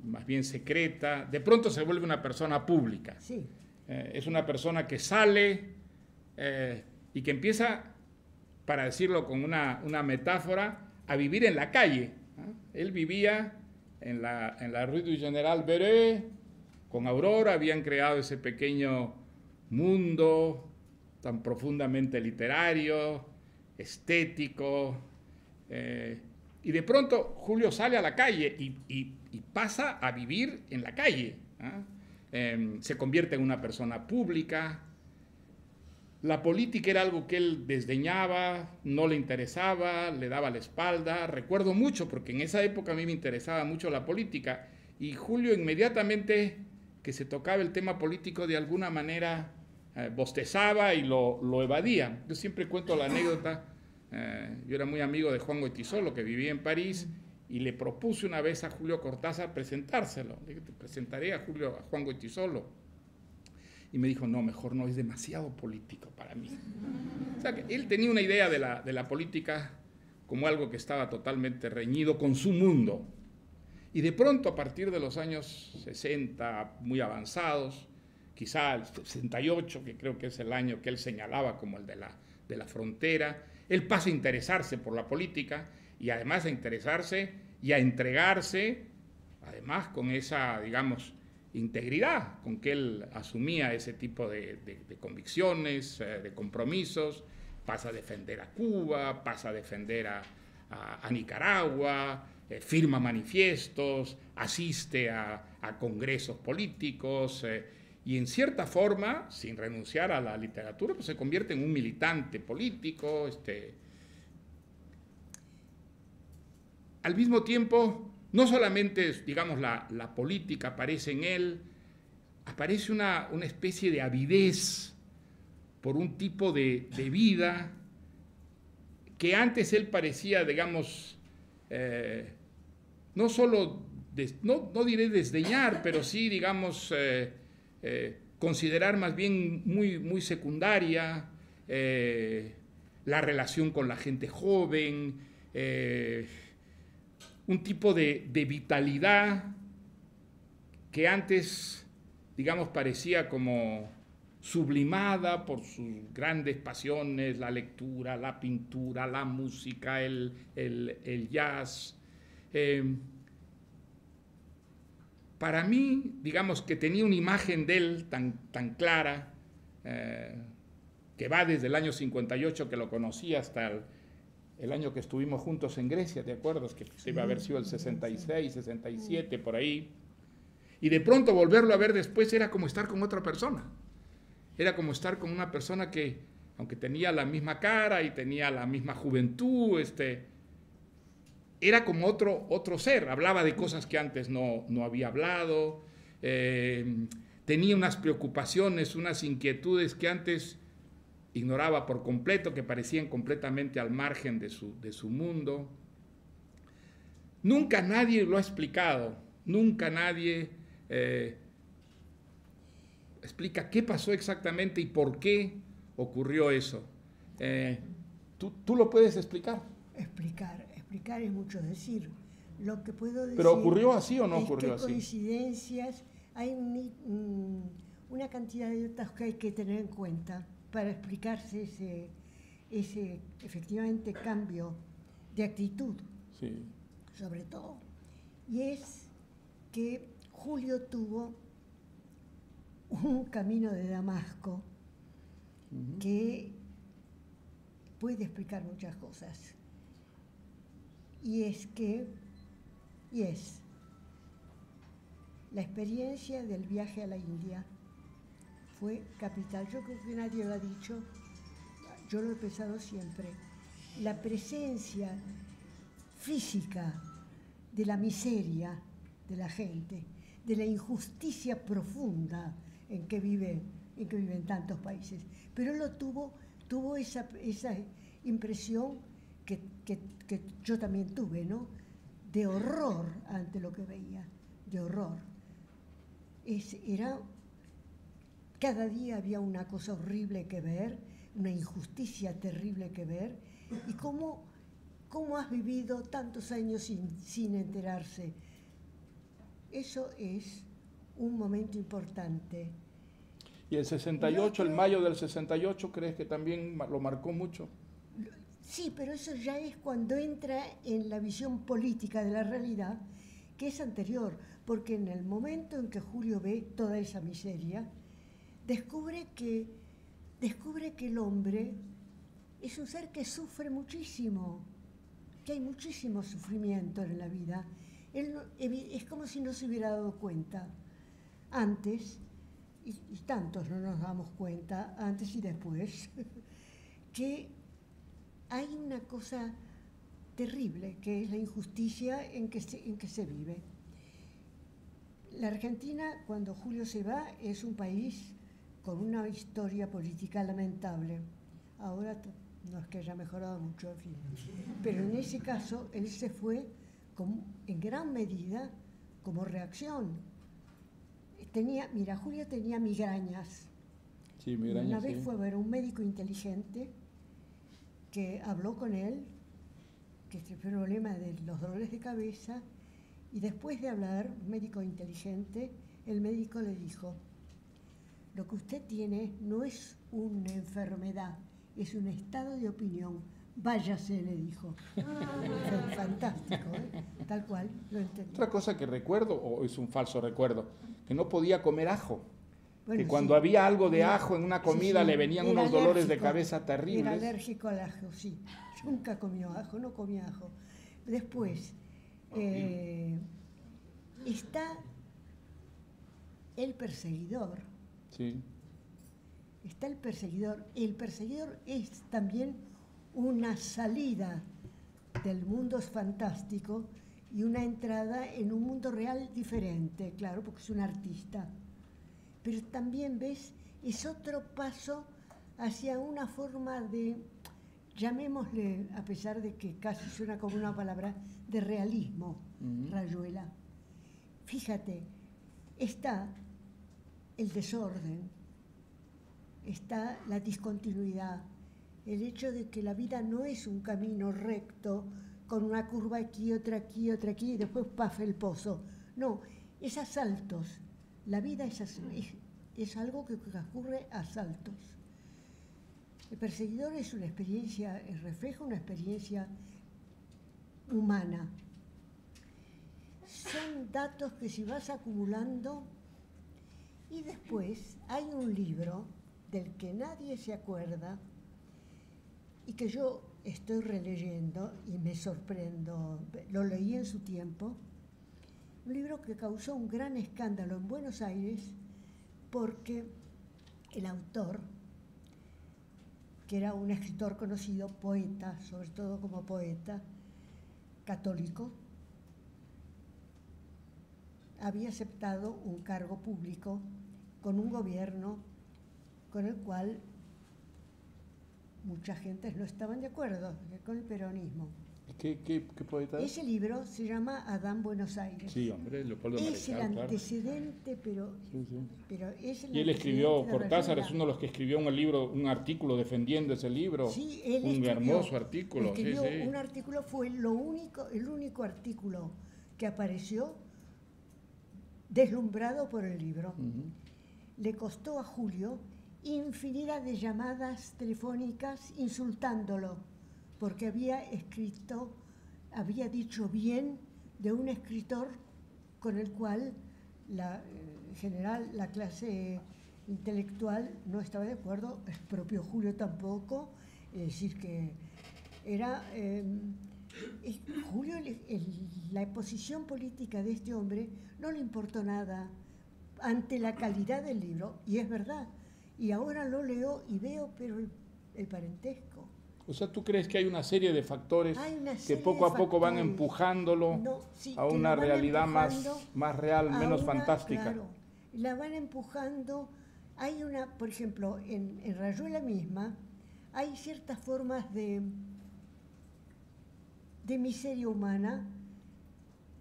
[SPEAKER 1] más bien secreta, de pronto se vuelve una persona pública.
[SPEAKER 2] Sí.
[SPEAKER 1] Es una persona que sale y que empieza, para decirlo con una metáfora, a vivir en la calle. ¿No? Él vivía en la Rue du General Beret, con Aurora, habían creado ese pequeño mundo tan profundamente literario, estético. Y de pronto Julio sale a la calle y pasa a vivir en la calle. Se convierte en una persona pública. La política era algo que él desdeñaba, no le interesaba, le daba la espalda. Recuerdo mucho, porque en esa época a mí me interesaba mucho la política, y Julio inmediatamente que se tocaba el tema político de alguna manera bostezaba y lo evadía. Yo siempre cuento la anécdota, yo era muy amigo de Juan Goytisolo, que vivía en París, y le propuse una vez a Julio Cortázar presentárselo. Le dije, te presentaré a Juan Goytisolo. Y me dijo, no, mejor no, es demasiado político para mí. O sea, que él tenía una idea de la política como algo que estaba totalmente reñido con su mundo. Y de pronto, a partir de los años 60, muy avanzados, quizá el 68, que creo que es el año que él señalaba como el de la frontera, él pasa a interesarse por la política y además a interesarse y a entregarse, además con esa, digamos, integridad con que él asumía ese tipo de convicciones, de compromisos. Pasa a defender a Cuba, pasa a defender a Nicaragua, firma manifiestos, asiste a congresos políticos y en cierta forma, sin renunciar a la literatura, pues se convierte en un militante político. Al mismo tiempo, no solamente, digamos, la política aparece en él, aparece una especie de avidez por un tipo de vida que antes él parecía, digamos, no solo, no diré desdeñar, pero sí, digamos, considerar más bien muy, muy secundaria la relación con la gente joven, un tipo de vitalidad que antes, digamos, parecía como sublimada por sus grandes pasiones, la lectura, la pintura, la música, el jazz. Para mí, digamos, que tenía una imagen de él tan clara, que va desde el año 58, que lo conocí, hasta el año que estuvimos juntos en Grecia, ¿te acuerdas? Que debe haber sido el 66, 67, por ahí. Y de pronto volverlo a ver después era como estar con otra persona. Era como estar con una persona que, aunque tenía la misma cara y tenía la misma juventud, era como otro ser. Hablaba de cosas que antes no había hablado. Tenía unas preocupaciones, unas inquietudes que antes ignoraba por completo, que parecían completamente al margen de su mundo. Nunca nadie lo ha explicado, nunca nadie explica qué pasó exactamente y por qué ocurrió eso. ¿Tú lo puedes explicar?
[SPEAKER 2] Explicar es mucho decir. Lo que puedo decir.
[SPEAKER 1] ¿Pero ocurrió así o no ocurrió así?
[SPEAKER 2] Coincidencias, hay una cantidad de datos que hay que tener en cuenta para explicarse ese efectivamente cambio de actitud,
[SPEAKER 1] sí,
[SPEAKER 2] sobre todo. Y es que Julio tuvo un camino de Damasco que puede explicar muchas cosas. Y es la experiencia del viaje a la India fue capital. Yo creo que nadie lo ha dicho, yo lo he pensado siempre. La presencia física de la miseria de la gente, de la injusticia profunda en que viven tantos países. Pero él tuvo esa impresión que yo también tuve, ¿no? De horror ante lo que veía, de horror. Cada día había una cosa horrible que ver, una injusticia terrible que ver, y cómo has vivido tantos años sin enterarse. Eso es un momento importante.
[SPEAKER 1] ¿Y el 68, el mayo del 68, crees que también lo marcó mucho?
[SPEAKER 2] Sí, pero eso ya es cuando entra en la visión política de la realidad, que es anterior, porque en el momento en que Julio ve toda esa miseria, descubre que el hombre es un ser que sufre muchísimo, que hay muchísimo sufrimiento en la vida. Él es como si no se hubiera dado cuenta antes, y tantos no nos damos cuenta, antes y después, que hay una cosa terrible, que es la injusticia en que se vive. La Argentina, cuando Julio se va, es un país con una historia política lamentable. Ahora no es que haya mejorado mucho, en fin. Pero en ese caso, él se fue en gran medida como reacción. Julio tenía migrañas.
[SPEAKER 1] Sí, migrañas.
[SPEAKER 2] Una vez fue a ver a un médico inteligente que habló con él, que es el problema de los dolores de cabeza, y después de hablar, un médico inteligente, el médico le dijo: lo que usted tiene no es una enfermedad, es un estado de opinión. Váyase, le dijo. Fantástico, ¿eh? Tal cual, lo entendí.
[SPEAKER 1] Otra cosa que recuerdo, o es un falso recuerdo, que no podía comer ajo.
[SPEAKER 2] Bueno,
[SPEAKER 1] que cuando había algo de ajo en una comida le venían unos dolores de cabeza terribles.
[SPEAKER 2] Era alérgico al ajo, sí. Nunca comió ajo, no comía ajo. Después, está el perseguidor.
[SPEAKER 1] Sí.
[SPEAKER 2] Está el perseguidor. El perseguidor es también una salida del mundo fantástico y una entrada en un mundo real diferente, claro, porque es un artista. Pero también, ¿ves? Es otro paso hacia una forma de, llamémosle, a pesar de que casi suena como una palabra, de realismo, Rayuela. Fíjate, está el desorden, está la discontinuidad, el hecho de que la vida no es un camino recto, con una curva aquí, otra aquí, otra aquí, y después paf, el pozo. No, es a saltos. La vida es algo que ocurre a saltos. El perseguidor es una experiencia, refleja una experiencia humana. Son datos que si vas acumulando, y después hay un libro del que nadie se acuerda y que yo estoy releyendo y me sorprendo, lo leí en su tiempo, un libro que causó un gran escándalo en Buenos Aires porque el autor, que era un escritor conocido, poeta, sobre todo como poeta, católico, había aceptado un cargo público con un gobierno con el cual mucha gente no estaban de acuerdo, con el peronismo.
[SPEAKER 1] ¿Qué poeta es?
[SPEAKER 2] Ese libro se llama Adán Buenos Aires.
[SPEAKER 1] Sí, hombre, Leopoldo
[SPEAKER 2] Es
[SPEAKER 1] Marechal,
[SPEAKER 2] el antecedente, claro. pero es el
[SPEAKER 1] Y él escribió, Cortázar es
[SPEAKER 2] Rayuela.
[SPEAKER 1] uno de los que escribió un artículo defendiendo ese libro.
[SPEAKER 2] Sí, él
[SPEAKER 1] un hermoso artículo.
[SPEAKER 2] Escribió
[SPEAKER 1] sí.
[SPEAKER 2] un artículo, fue el único artículo que apareció deslumbrado por el libro. Le costó a Julio infinidad de llamadas telefónicas insultándolo, porque había dicho bien de un escritor con el cual en general la clase intelectual no estaba de acuerdo, el propio Julio tampoco, es decir que era... Julio, la posición política de este hombre no le importó nada ante la calidad del libro, y es verdad. Y ahora lo leo y veo, pero el parentesco.
[SPEAKER 1] O sea, ¿tú crees que hay una serie de factores que poco a poco van empujándolo a una realidad más real, menos fantástica?
[SPEAKER 2] Claro, la van empujando. Hay por ejemplo, en Rayuela misma, hay ciertas formas de miseria humana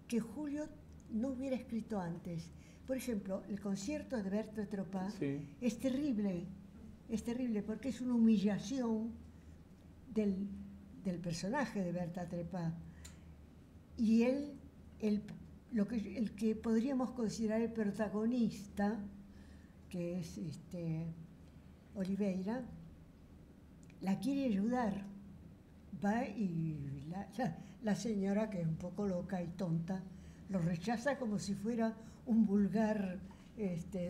[SPEAKER 2] que Julio no hubiera escrito antes. Por ejemplo, el concierto de Berta Tropá es terrible porque es una humillación del personaje de Berta Tropá. Y el que podríamos considerar el protagonista, que es Oliveira, la quiere ayudar. Va y la señora, que es un poco loca y tonta, lo rechaza como si fuera un vulgar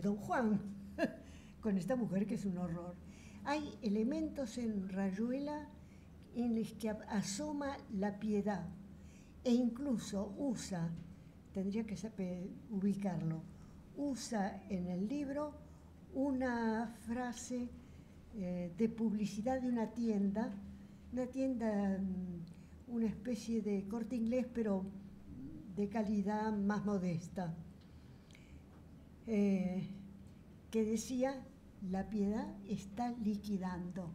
[SPEAKER 2] Don Juan, con esta mujer que es un horror. Hay elementos en Rayuela en los que asoma la piedad e incluso usa, tendría que saber ubicarlo, usa en el libro una frase de publicidad de una tienda, una especie de Corte Inglés, pero de calidad más modesta, que decía, la piedad está liquidando.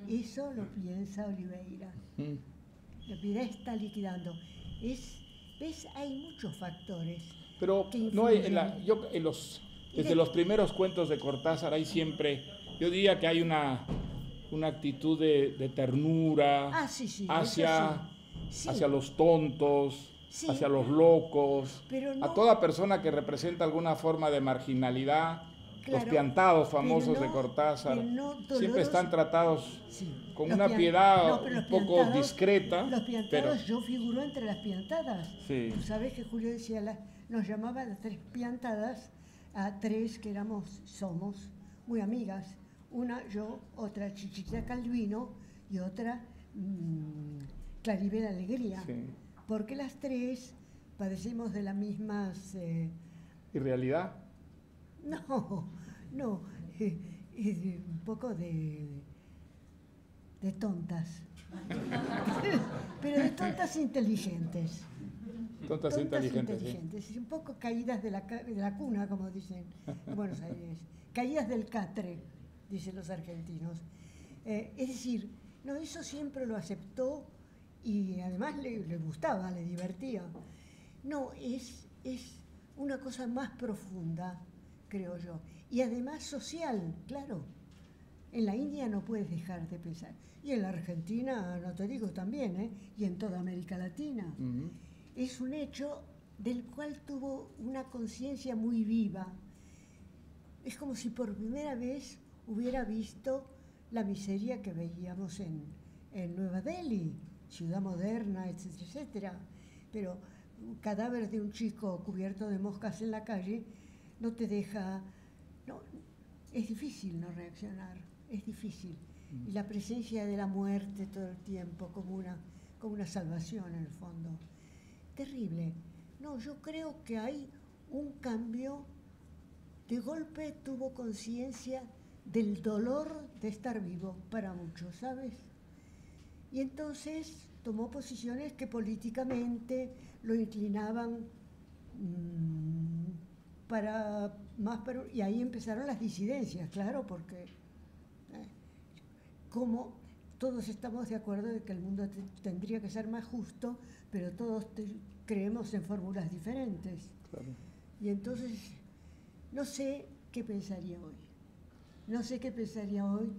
[SPEAKER 2] Eso lo piensa Oliveira. La piedad está liquidando. ¿Ves? Hay muchos factores.
[SPEAKER 1] Pero
[SPEAKER 2] que
[SPEAKER 1] no hay, desde los primeros cuentos de Cortázar hay siempre, yo diría que hay una actitud de ternura hacia los tontos, hacia los locos, a toda persona que representa alguna forma de marginalidad. Claro, los piantados famosos de Cortázar siempre están tratados con una piedad un poco discreta.
[SPEAKER 2] Los piantados, yo figuro entre las piantadas.
[SPEAKER 1] Sí.
[SPEAKER 2] Tú sabes que Julio decía, nos llamaba las tres piantadas, a tres que somos muy amigas. Una yo, otra Chichita Calvino y otra Claribel Alegría. Sí. Porque las tres padecemos de las mismas...
[SPEAKER 1] ¿Irrealidad?
[SPEAKER 2] No, un poco de tontas, pero de tontas inteligentes.
[SPEAKER 1] Tontas inteligentes.
[SPEAKER 2] Sí. Un poco caídas de la cuna, como dicen en Buenos Aires, caídas del catre, dicen los argentinos. Es decir, no, eso siempre lo aceptó y además le gustaba, le divertía. No, es una cosa más profunda, creo yo. Y además social, claro. En la India no puedes dejar de pensar. Y en la Argentina, no te digo también, ¿eh? Y en toda América Latina. Uh-huh. Es un hecho del cual tuvo una conciencia muy viva. Es como si por primera vez hubiera visto la miseria que veíamos en Nueva Delhi, ciudad moderna, etcétera, etcétera. Pero un cadáver de un chico cubierto de moscas en la calle no te deja... No, es difícil no reaccionar, es difícil. Y la presencia de la muerte todo el tiempo como una salvación en el fondo. Terrible. No, yo creo que hay un cambio. De golpe tuvo conciencia del dolor de estar vivo para muchos, ¿sabes? Y entonces tomó posiciones que políticamente lo inclinaban y ahí empezaron las disidencias, claro, porque como todos estamos de acuerdo de que el mundo tendría que ser más justo, pero todos creemos en fórmulas diferentes. Claro. Y entonces no sé qué pensaría hoy.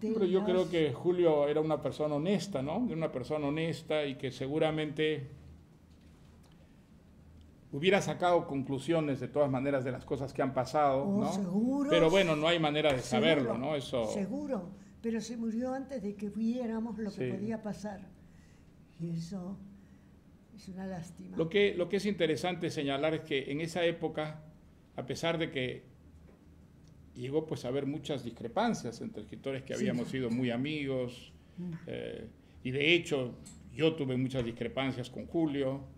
[SPEAKER 1] Pero yo creo que Julio era una persona honesta, ¿no? Una persona honesta y que seguramente hubiera sacado conclusiones de todas maneras de las cosas que han pasado, ¿no?
[SPEAKER 2] Seguro.
[SPEAKER 1] Pero bueno, no hay manera de saberlo, ¿no?
[SPEAKER 2] Eso. Seguro, pero se murió antes de que viéramos lo que podía pasar. Y eso es una lástima.
[SPEAKER 1] Lo que es interesante señalar es que en esa época, a pesar de que llegó pues a haber muchas discrepancias entre escritores que habíamos sido muy amigos, y de hecho yo tuve muchas discrepancias con Julio,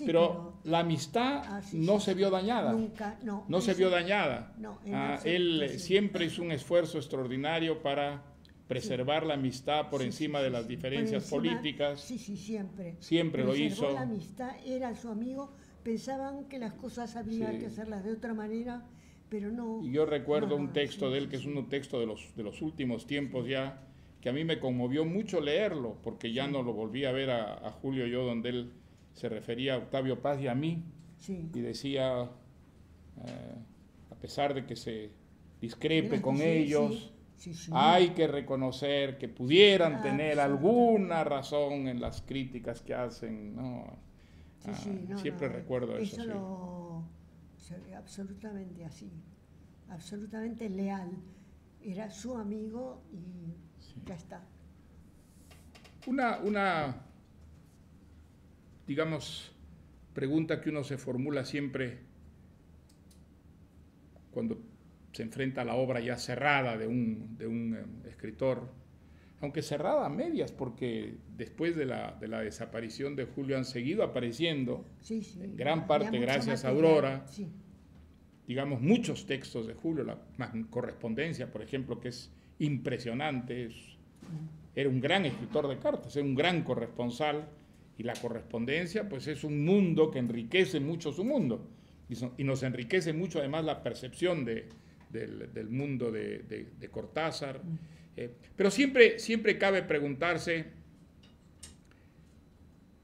[SPEAKER 1] pero la amistad no se vio dañada.
[SPEAKER 2] Nunca,
[SPEAKER 1] no se vio dañada.
[SPEAKER 2] No,
[SPEAKER 1] él siempre hizo un esfuerzo extraordinario para preservar la amistad por encima de las diferencias políticas.
[SPEAKER 2] Sí, siempre.
[SPEAKER 1] Siempre lo hizo.
[SPEAKER 2] La amistad, era su amigo, pensaban que las cosas había que hacerlas de otra manera, pero no.
[SPEAKER 1] Y yo recuerdo un texto de él, que es un texto de los últimos tiempos ya, que a mí me conmovió mucho leerlo, porque ya no lo volví a ver a Julio yo, donde él se refería a Octavio Paz y a mí, y decía, a pesar de que se discrepe con ellos, hay que reconocer que pudieran tener alguna razón en las críticas que hacen, ¿no? Siempre recuerdo eso.
[SPEAKER 2] Absolutamente así, absolutamente leal. Era su amigo y ya está.
[SPEAKER 1] Una digamos, pregunta que uno se formula siempre cuando se enfrenta a la obra ya cerrada de un escritor, aunque cerrada a medias, porque después de la desaparición de Julio han seguido apareciendo, en gran parte gracias a Aurora, digamos, muchos textos de Julio, la correspondencia, por ejemplo, que es impresionante, era un gran escritor de cartas, era un gran corresponsal, y la correspondencia pues es un mundo que enriquece mucho su mundo, y nos enriquece mucho además la percepción del mundo de Cortázar. Pero siempre cabe preguntarse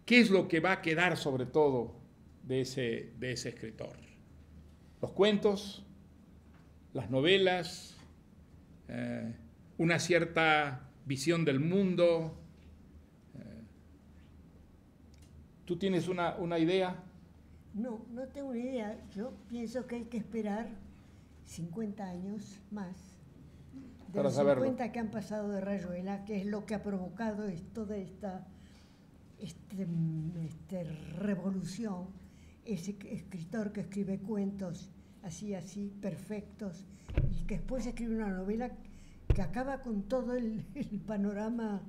[SPEAKER 1] qué es lo que va a quedar sobre todo de ese escritor. Los cuentos, las novelas, una cierta visión del mundo. ¿Tú tienes una idea?
[SPEAKER 2] No tengo una idea. Yo pienso que hay que esperar 50 años más. De los 50 que han pasado de Rayuela, que es lo que ha provocado toda esta revolución, ese escritor que escribe cuentos así, perfectos, y que después escribe una novela que acaba con todo el panorama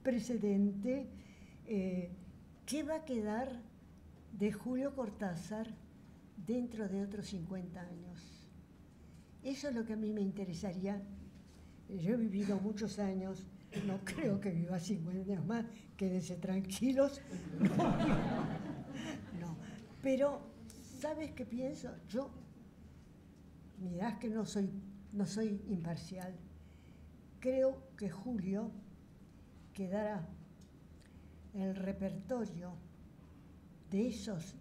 [SPEAKER 2] precedente. ¿Qué va a quedar de Julio Cortázar dentro de otros 50 años? Eso es lo que a mí me interesaría. Yo he vivido muchos años, no creo que viva 50 años más, quédense tranquilos. No. Pero, ¿sabes qué pienso? Yo, mirás que no soy imparcial. Creo que Julio quedará en el repertorio de esos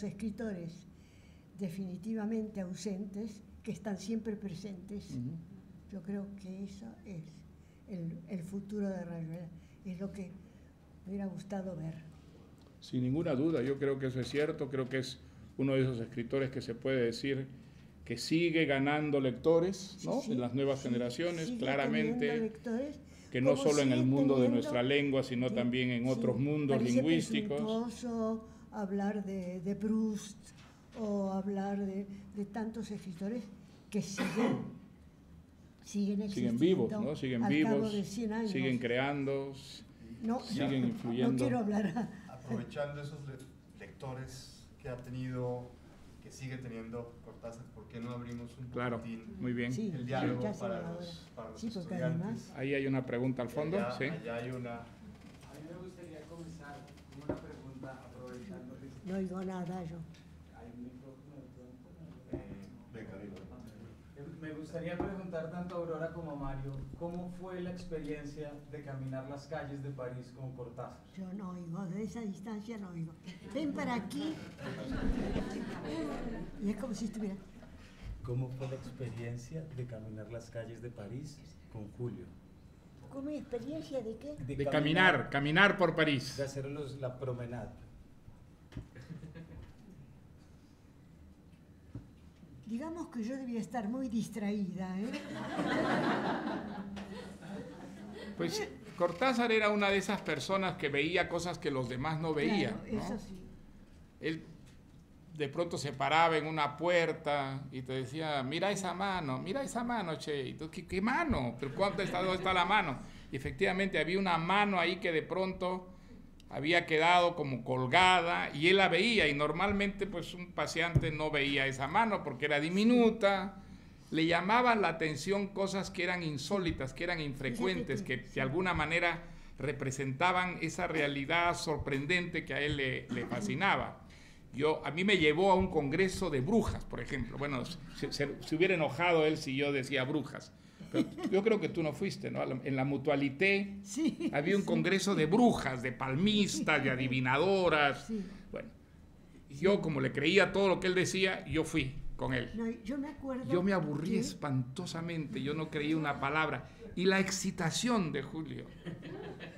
[SPEAKER 2] escritores definitivamente ausentes, que están siempre presentes. Yo creo que eso es el futuro de Rayuela, es lo que me hubiera gustado ver.
[SPEAKER 1] Sin ninguna duda, yo creo que eso es cierto, creo que es uno de esos escritores que se puede decir que sigue ganando lectores, ¿no? En las nuevas generaciones, claramente,
[SPEAKER 2] lectores,
[SPEAKER 1] que no solo en el mundo de nuestra lengua, sino también en otros mundos lingüísticos.
[SPEAKER 2] Presuntuoso hablar de Proust o hablar de tantos escritores que siguen existiendo,
[SPEAKER 1] siguen vivos, ¿no? Siguen vivos,
[SPEAKER 2] cabo de 100 años.
[SPEAKER 1] Siguen creando, siguen influyendo.
[SPEAKER 2] No quiero hablar.
[SPEAKER 3] Aprovechando esos lectores que ha tenido, que sigue teniendo Cortázar, ¿por qué no abrimos un poquitín
[SPEAKER 1] muy bien.
[SPEAKER 3] el diálogo para los estudiantes?
[SPEAKER 2] Además,
[SPEAKER 1] ahí hay una pregunta al fondo.
[SPEAKER 3] Allá hay una.
[SPEAKER 4] A mí me gustaría comenzar con una pregunta, aprovechando que...
[SPEAKER 2] No oigo nada yo.
[SPEAKER 4] Hay un micrófono de pronto. Me gustaría preguntar tanto a Aurora como a Mario, ¿cómo fue la experiencia de caminar las calles de París con Cortázar?
[SPEAKER 2] Yo no oigo, de esa distancia no oigo. Ven para aquí. Y es como si estuviera...
[SPEAKER 4] ¿Cómo fue la experiencia de caminar las calles de París con Julio?
[SPEAKER 2] ¿Cómo experiencia de qué?
[SPEAKER 1] De caminar por París.
[SPEAKER 4] De hacer la promenade.
[SPEAKER 2] Digamos que yo debía estar muy distraída, ¿eh?
[SPEAKER 1] Pues Cortázar era una de esas personas que veía cosas que los demás no veían.
[SPEAKER 2] Claro,
[SPEAKER 1] ¿no?
[SPEAKER 2] eso sí.
[SPEAKER 1] Él de pronto se paraba en una puerta y te decía, mira esa mano, che. Y tú, ¿qué mano? ¿Pero dónde está la mano? Y efectivamente había una mano ahí que de pronto había quedado como colgada y él la veía, y normalmente pues un paseante no veía esa mano porque era diminuta. Le llamaban la atención cosas que eran insólitas, que eran infrecuentes, que de alguna manera representaban esa realidad sorprendente que a él le fascinaba. A mí me llevó a un congreso de brujas, por ejemplo. Bueno, se hubiera enojado él si yo decía brujas. Pero yo creo que tú no fuiste, ¿no? En la Mutualité había un congreso de brujas, de palmistas, de adivinadoras. Sí. Bueno, yo como le creía todo lo que él decía, yo fui con él.
[SPEAKER 2] No, yo me acuerdo.
[SPEAKER 1] Yo me aburrí espantosamente, yo no creía una palabra. Y la excitación de Julio,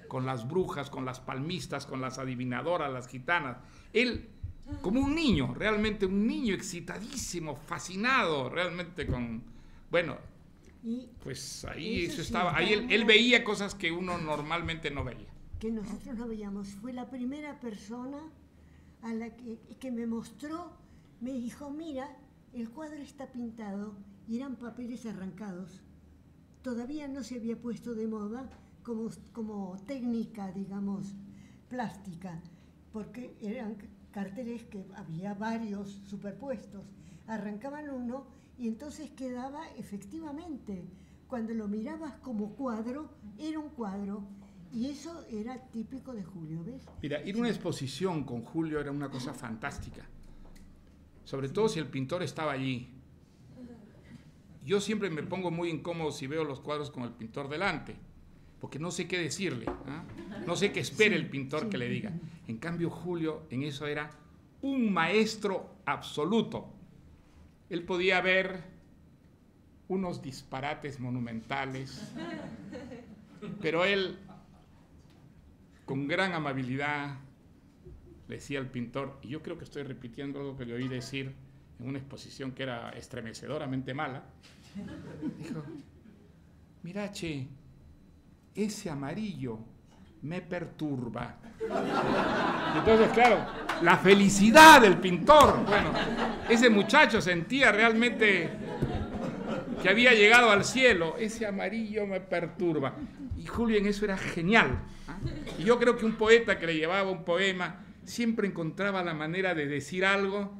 [SPEAKER 1] con las brujas, con las palmistas, con las adivinadoras, las gitanas. Él, como un niño, realmente un niño excitadísimo, fascinado realmente con... Bueno, pues ahí eso estaba. Ahí él veía cosas que uno normalmente no veía.
[SPEAKER 2] Que nosotros no veíamos. Fue la primera persona a la que me mostró, me dijo, mira, el cuadro está pintado y eran papeles arrancados. todavía no se había puesto de moda como técnica, digamos, plástica, porque eran carteles que había varios superpuestos. Arrancaban uno y entonces quedaba efectivamente, cuando lo mirabas como cuadro, era un cuadro. Y eso era típico de Julio, ¿ves?
[SPEAKER 1] Mira, ir a una exposición con Julio era una cosa fantástica. Sobre todo si el pintor estaba allí. Yo siempre me pongo muy incómodo si veo los cuadros con el pintor delante, porque no sé qué decirle, ¿eh? No sé qué espere el pintor que le diga. En cambio, Julio en eso era un maestro absoluto. Él podía ver unos disparates monumentales, pero él, con gran amabilidad, le decía al pintor, y yo creo que estoy repitiendo algo que le oí decir en una exposición que era estremecedoramente mala, dijo: mira, che, ese amarillo me perturba. Entonces, claro, la felicidad del pintor, bueno, ese muchacho sentía realmente que había llegado al cielo. Ese amarillo me perturba. Y Julio en eso era genial, ¿eh? Y yo creo que un poeta que le llevaba un poema siempre encontraba la manera de decir algo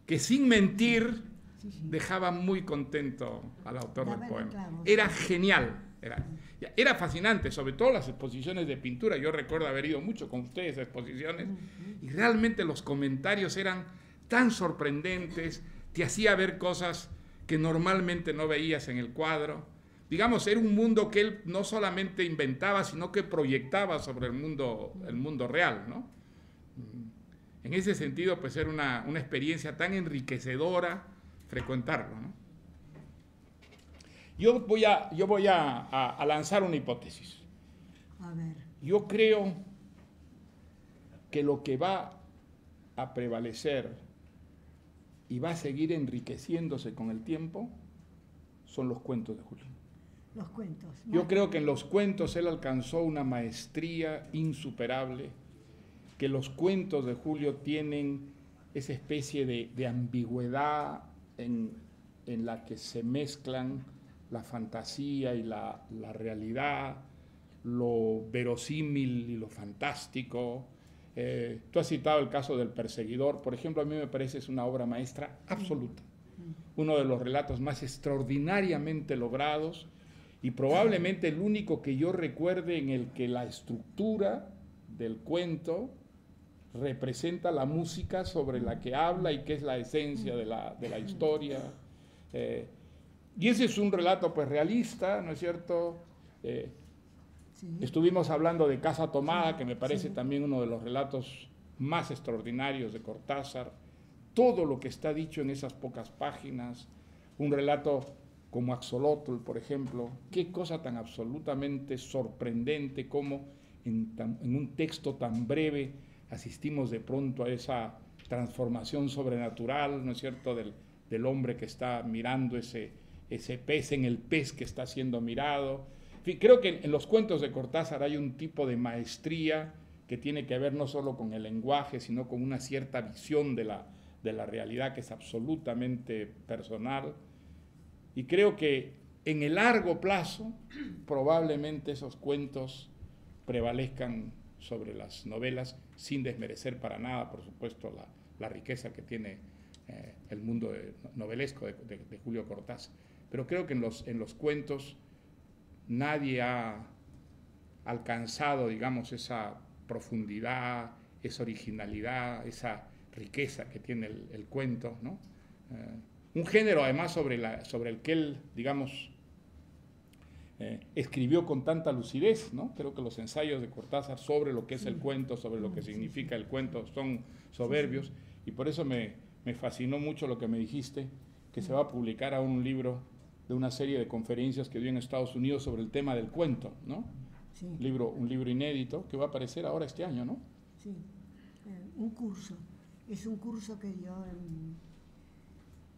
[SPEAKER 1] que, sin mentir, dejaba muy contento al autor del poema. Era genial, era fascinante, sobre todo las exposiciones de pintura. Yo recuerdo haber ido mucho con ustedes a exposiciones y realmente los comentarios eran tan sorprendentes, te hacía ver cosas que normalmente no veías en el cuadro. Digamos, era un mundo que él no solamente inventaba, sino que proyectaba sobre el mundo real, ¿no? En ese sentido, pues era una experiencia tan enriquecedora frecuentarlo, ¿no? Yo voy a lanzar una hipótesis.
[SPEAKER 2] A ver.
[SPEAKER 1] Yo creo que lo que va a prevalecer y va a seguir enriqueciéndose con el tiempo son los cuentos de Julio.
[SPEAKER 2] Los cuentos.
[SPEAKER 1] Yo creo que en los cuentos él alcanzó una maestría insuperable, que los cuentos de Julio tienen esa especie de ambigüedad en la que se mezclan la fantasía y la realidad, lo verosímil y lo fantástico. Tú has citado el caso del Perseguidor, por ejemplo. A mí me parece es una obra maestra absoluta, uno de los relatos más extraordinariamente logrados y probablemente el único que yo recuerde en el que la estructura del cuento representa la música sobre la que habla y que es la esencia de la historia. Y ese es un relato pues realista, ¿no es cierto?
[SPEAKER 2] Sí.
[SPEAKER 1] Estuvimos hablando de Casa Tomada, que me parece también uno de los relatos más extraordinarios de Cortázar. Todo lo que está dicho en esas pocas páginas, un relato como Axolotl, por ejemplo, qué cosa tan absolutamente sorprendente como en un texto tan breve asistimos de pronto a esa transformación sobrenatural, ¿no es cierto?, del hombre que está mirando ese pez en el pez que está siendo mirado. En fin, creo que en los cuentos de Cortázar hay un tipo de maestría que tiene que ver no solo con el lenguaje, sino con una cierta visión de la realidad que es absolutamente personal. Y creo que en el largo plazo probablemente esos cuentos prevalezcan sobre las novelas, sin desmerecer para nada, por supuesto, la riqueza que tiene el mundo novelesco de Julio Cortázar. Pero creo que en los cuentos nadie ha alcanzado, digamos, esa profundidad, esa originalidad, esa riqueza que tiene el cuento, ¿no? Un género, además, sobre el que él, digamos, escribió con tanta lucidez, ¿no? Creo que los ensayos de Cortázar sobre lo que es el cuento, sobre lo que significa el cuento, son soberbios, y por eso me fascinó mucho lo que me dijiste, que se va a publicar aún un libro de una serie de conferencias que dio en Estados Unidos sobre el tema del cuento, ¿no?
[SPEAKER 2] Sí.
[SPEAKER 1] Un libro inédito que va a aparecer ahora este año, ¿no?
[SPEAKER 2] Sí, un curso. Es un curso que dio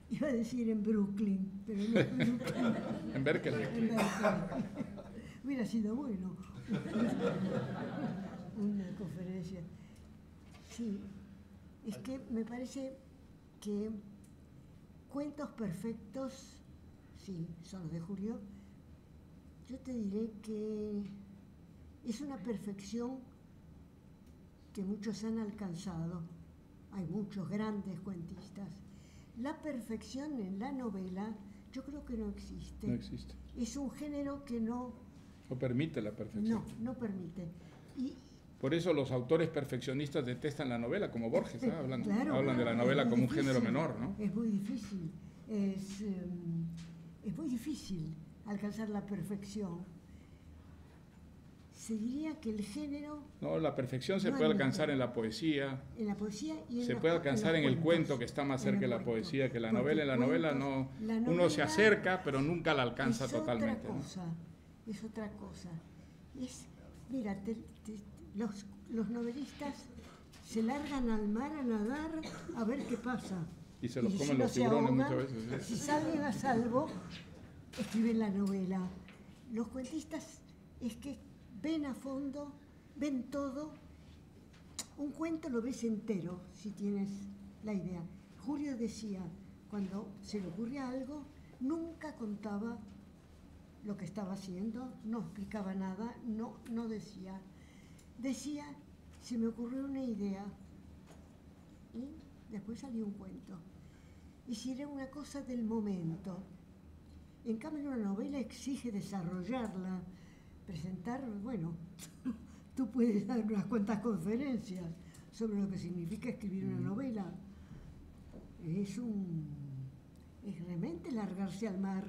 [SPEAKER 2] iba a decir en Brooklyn, pero no en Brooklyn.
[SPEAKER 1] En Berkeley.
[SPEAKER 2] En Berkeley. Hubiera sido bueno. Una conferencia. Sí, es que me parece que cuentos perfectos, sí, son los de Julio, Yo te diré que es una perfección que muchos han alcanzado. Hay muchos grandes cuentistas. La perfección en la novela yo creo que no existe.
[SPEAKER 1] No existe.
[SPEAKER 2] Es un género que no
[SPEAKER 1] permite la perfección.
[SPEAKER 2] No permite. Y
[SPEAKER 1] por eso los autores perfeccionistas detestan la novela, como Borges, ¿eh? Hablan de la
[SPEAKER 2] es
[SPEAKER 1] novela
[SPEAKER 2] muy
[SPEAKER 1] como un
[SPEAKER 2] difícil,
[SPEAKER 1] género menor, ¿no?
[SPEAKER 2] Es muy difícil. Es muy difícil alcanzar la perfección. Se diría que el género...
[SPEAKER 1] No, la perfección se
[SPEAKER 2] no
[SPEAKER 1] puede
[SPEAKER 2] es
[SPEAKER 1] alcanzar
[SPEAKER 2] mejor.
[SPEAKER 1] en la poesía.
[SPEAKER 2] En la poesía y en
[SPEAKER 1] Se
[SPEAKER 2] los-
[SPEAKER 1] puede alcanzar en
[SPEAKER 2] los
[SPEAKER 1] el
[SPEAKER 2] cuentos,
[SPEAKER 1] cuento, que está más cerca de la
[SPEAKER 2] el cuento.
[SPEAKER 1] poesía que la
[SPEAKER 2] Porque
[SPEAKER 1] novela. En la novela
[SPEAKER 2] cuentos,
[SPEAKER 1] no,
[SPEAKER 2] la
[SPEAKER 1] uno se
[SPEAKER 2] novela
[SPEAKER 1] acerca, pero nunca la alcanza
[SPEAKER 2] es
[SPEAKER 1] totalmente.
[SPEAKER 2] Otra
[SPEAKER 1] ¿no?
[SPEAKER 2] cosa, es otra cosa. Mira, los novelistas se largan al mar a nadar a ver qué pasa.
[SPEAKER 1] Y se los
[SPEAKER 2] si
[SPEAKER 1] comen
[SPEAKER 2] no
[SPEAKER 1] los
[SPEAKER 2] se
[SPEAKER 1] tiburones
[SPEAKER 2] ahogan,
[SPEAKER 1] muchas veces. ¿Sí?
[SPEAKER 2] Si salen a salvo, escriben la novela. Los cuentistas es que ven a fondo, ven todo. Un cuento lo ves entero, si tienes la idea. Julio decía, cuando se le ocurría algo, nunca contaba lo que estaba haciendo, no explicaba nada, no decía. Decía, se me ocurrió una idea y después salió un cuento. Y si era una cosa del momento. En cambio, una novela exige desarrollarla, presentar, bueno, tú puedes dar unas cuantas conferencias sobre lo que significa escribir una novela. Es realmente largarse al mar.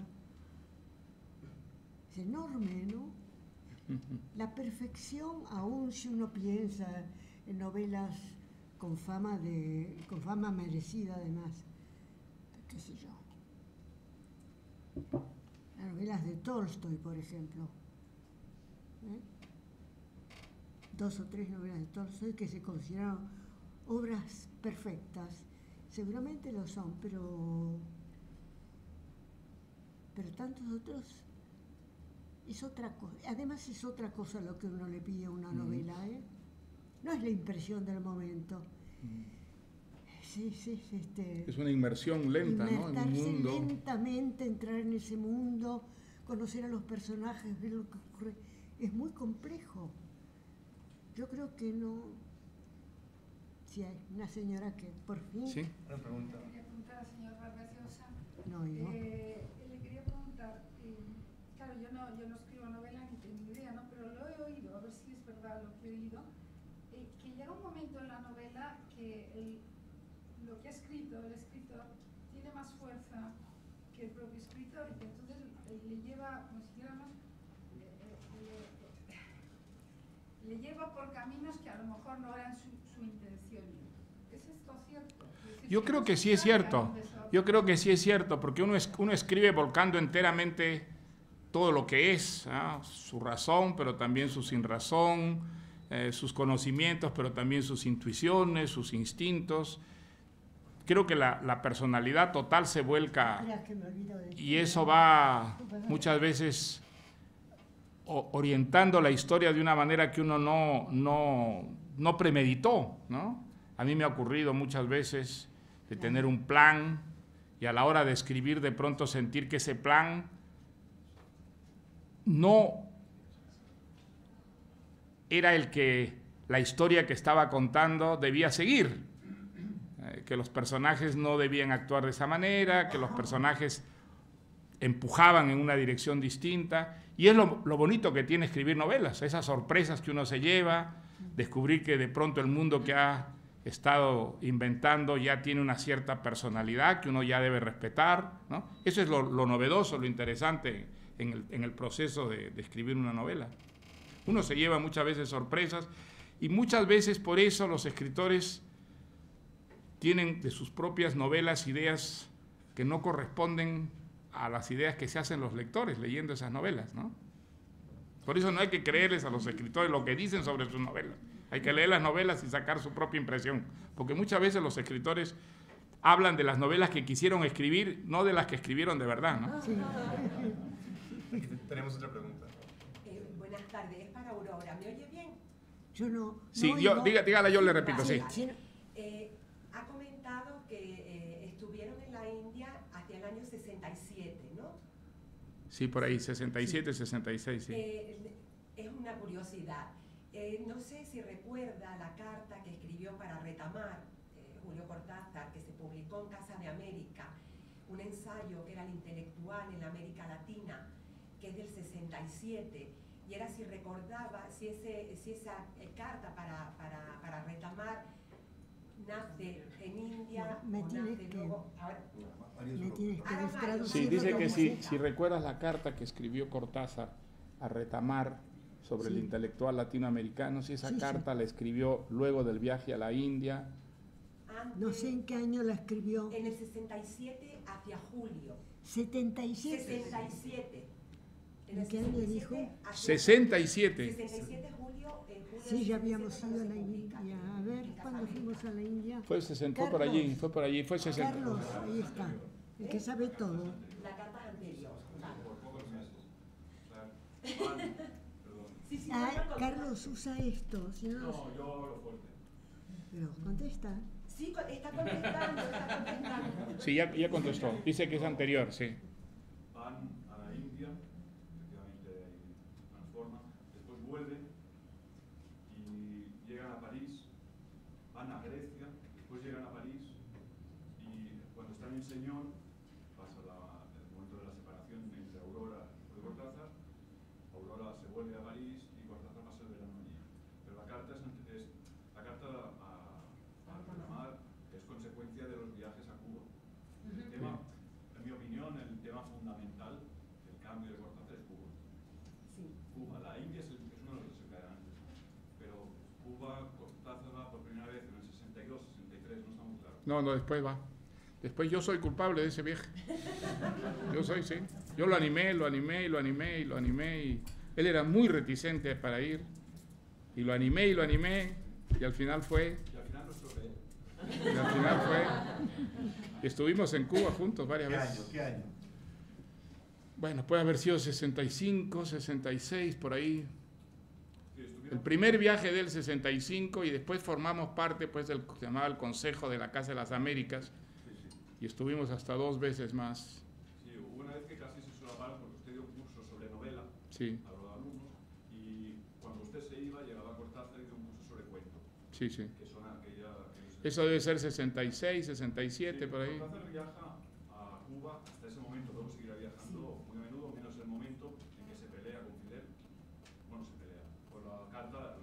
[SPEAKER 2] Es enorme, ¿no? La perfección, aun si uno piensa en novelas con fama merecida además, qué sé yo. Las novelas de Tolstoy, por ejemplo. ¿Eh? 2 o 3 novelas de Tolstoy que se consideraron obras perfectas. Seguramente lo son, pero tantos otros es otra cosa. Además es otra cosa lo que uno le pide a una novela, ¿eh? No es la impresión del momento.
[SPEAKER 1] Es una inmersión lenta, ¿no? En un mundo.
[SPEAKER 2] Lentamente, entrar en ese mundo, conocer a los personajes, ver lo que ocurre. Es muy complejo. Yo creo que no... Si hay una señora que por fin...
[SPEAKER 1] Sí.
[SPEAKER 3] Una pregunta.
[SPEAKER 5] Quería preguntar al señor Vargas Llosa.
[SPEAKER 2] No, yo.
[SPEAKER 5] Le quería preguntar, claro, yo no escribo novela ni tengo ni idea, ¿no? Pero lo he oído, a ver si es verdad lo que he oído, que llega un momento en la novela que lo que ha escrito el escritor tiene más fuerza que el propio escritor y que entonces le lleva, como si dijéramos, le lleva por caminos que a lo mejor no eran su intención. ¿Es esto cierto?
[SPEAKER 1] Yo creo que sí es cierto. Yo creo que sí es cierto, porque uno escribe volcando enteramente todo lo que es, ¿no? Su razón, pero también su sinrazón, sus conocimientos, pero también sus intuiciones, sus instintos. Creo que la personalidad total se vuelca y eso va muchas veces orientando la historia de una manera que uno no premeditó, ¿no? A mí me ha ocurrido muchas veces de tener un plan y a la hora de escribir de pronto sentir que ese plan no era la historia que estaba contando debía seguir, que los personajes no debían actuar de esa manera, que los personajes empujaban en una dirección distinta, y es lo bonito que tiene escribir novelas, esas sorpresas que uno se lleva, descubrir que de pronto el mundo que ha estado inventando ya tiene una cierta personalidad que uno ya debe respetar, ¿no? Eso es lo novedoso, lo interesante en el proceso de escribir una novela. Uno se lleva muchas veces sorpresas y muchas veces por eso los escritores tienen de sus propias novelas ideas que no corresponden a las ideas que se hacen los lectores leyendo esas novelas, ¿no? Por eso no hay que creerles a los escritores lo que dicen sobre sus novelas. Hay que leer las novelas y sacar su propia impresión, porque muchas veces los escritores hablan de las novelas que quisieron escribir, no de las que escribieron de verdad, ¿no?
[SPEAKER 2] Sí.
[SPEAKER 3] Tenemos otra pregunta.
[SPEAKER 6] Buenas tardes, es para Aurora. ¿Me oye bien?
[SPEAKER 2] Yo no...
[SPEAKER 1] Sí,
[SPEAKER 2] no,
[SPEAKER 1] dígala, yo le repito, sí.
[SPEAKER 6] Ha comentado que estuvieron en la India hacia el año 67, ¿no?
[SPEAKER 1] Sí, por ahí, 67, 66, sí.
[SPEAKER 6] Es una curiosidad. No sé si recuerda la carta que escribió para retamar Julio Cortázar, que se publicó en Casa de América, un ensayo que era el intelectual en la América Latina, que es del 67, y era si recordaba, si esa carta para retamar nace en India o nace luego...
[SPEAKER 2] Me tienes que traducir.
[SPEAKER 1] Sí, dice que si recuerdas la carta que escribió Cortázar a retamar sobre el intelectual latinoamericano, si esa carta la escribió luego del viaje a la India.
[SPEAKER 2] No sé en qué año la escribió.
[SPEAKER 6] En el 67 hacia julio.
[SPEAKER 2] 77.
[SPEAKER 6] 67.
[SPEAKER 2] ¿En qué año dijo?
[SPEAKER 1] 67.
[SPEAKER 6] 67 julio.
[SPEAKER 2] Sí, ya habíamos ido a la India. A ver, ¿cuándo fuimos a la India?
[SPEAKER 1] Fue por allí, fue 60.
[SPEAKER 2] Carlos, ahí está, el que sabe todo.
[SPEAKER 6] La carta anterior.
[SPEAKER 2] Carlos usa esto. Si no,
[SPEAKER 7] yo hablo fuerte.
[SPEAKER 2] Pero contesta.
[SPEAKER 6] Sí, está contestando,
[SPEAKER 1] Sí, ya contestó. Dice que es anterior, sí.
[SPEAKER 7] Van a la India, efectivamente ahí transforman, después vuelven y llegan a París, van a Grecia, después llegan a París y cuando están en Señor pasa el momento de la separación entre Aurora y Cortázar. Aurora se vuelve a París y Cortázar pasa el verano allí. Pero la carta a retomar es consecuencia de los viajes a Cuba. El tema, en mi opinión, el tema fundamental del cambio de Cortázar es Cuba.
[SPEAKER 6] Sí.
[SPEAKER 7] Cuba, la India es uno de los desencadenantes, pero Cuba, Cortázar va por primera vez en el 62, 63, no está muy claro.
[SPEAKER 1] No, después va. Después yo soy culpable de ese viaje. Yo soy, sí. Yo lo animé y él era muy reticente para ir. Y lo animé y al final fue.
[SPEAKER 7] Y al final nos sorprende.
[SPEAKER 1] Y al final fue. Estuvimos en Cuba juntos varias veces.
[SPEAKER 3] ¿Qué año?
[SPEAKER 1] Bueno, puede haber sido 65, 66, por ahí.
[SPEAKER 7] Sí,
[SPEAKER 1] El primer viaje del 65 y después formamos parte pues del que se llamaba el Consejo de la Casa de las Américas. Y estuvimos hasta 2 veces más.
[SPEAKER 7] Sí, hubo una vez que casi se solaparon porque usted dio un curso sobre novela
[SPEAKER 1] Sí,
[SPEAKER 7] a los alumnos y cuando usted se iba llegaba Cortázar y dio un curso sobre cuento,
[SPEAKER 1] sí.
[SPEAKER 7] que son aquellos...
[SPEAKER 1] Eso debe ser 66, 67, por ahí.
[SPEAKER 7] Cortázar viaja a Cuba hasta ese momento, luego seguirá viajando muy a menudo, menos el momento en que se pelea con Fidel. Bueno, se pelea. Con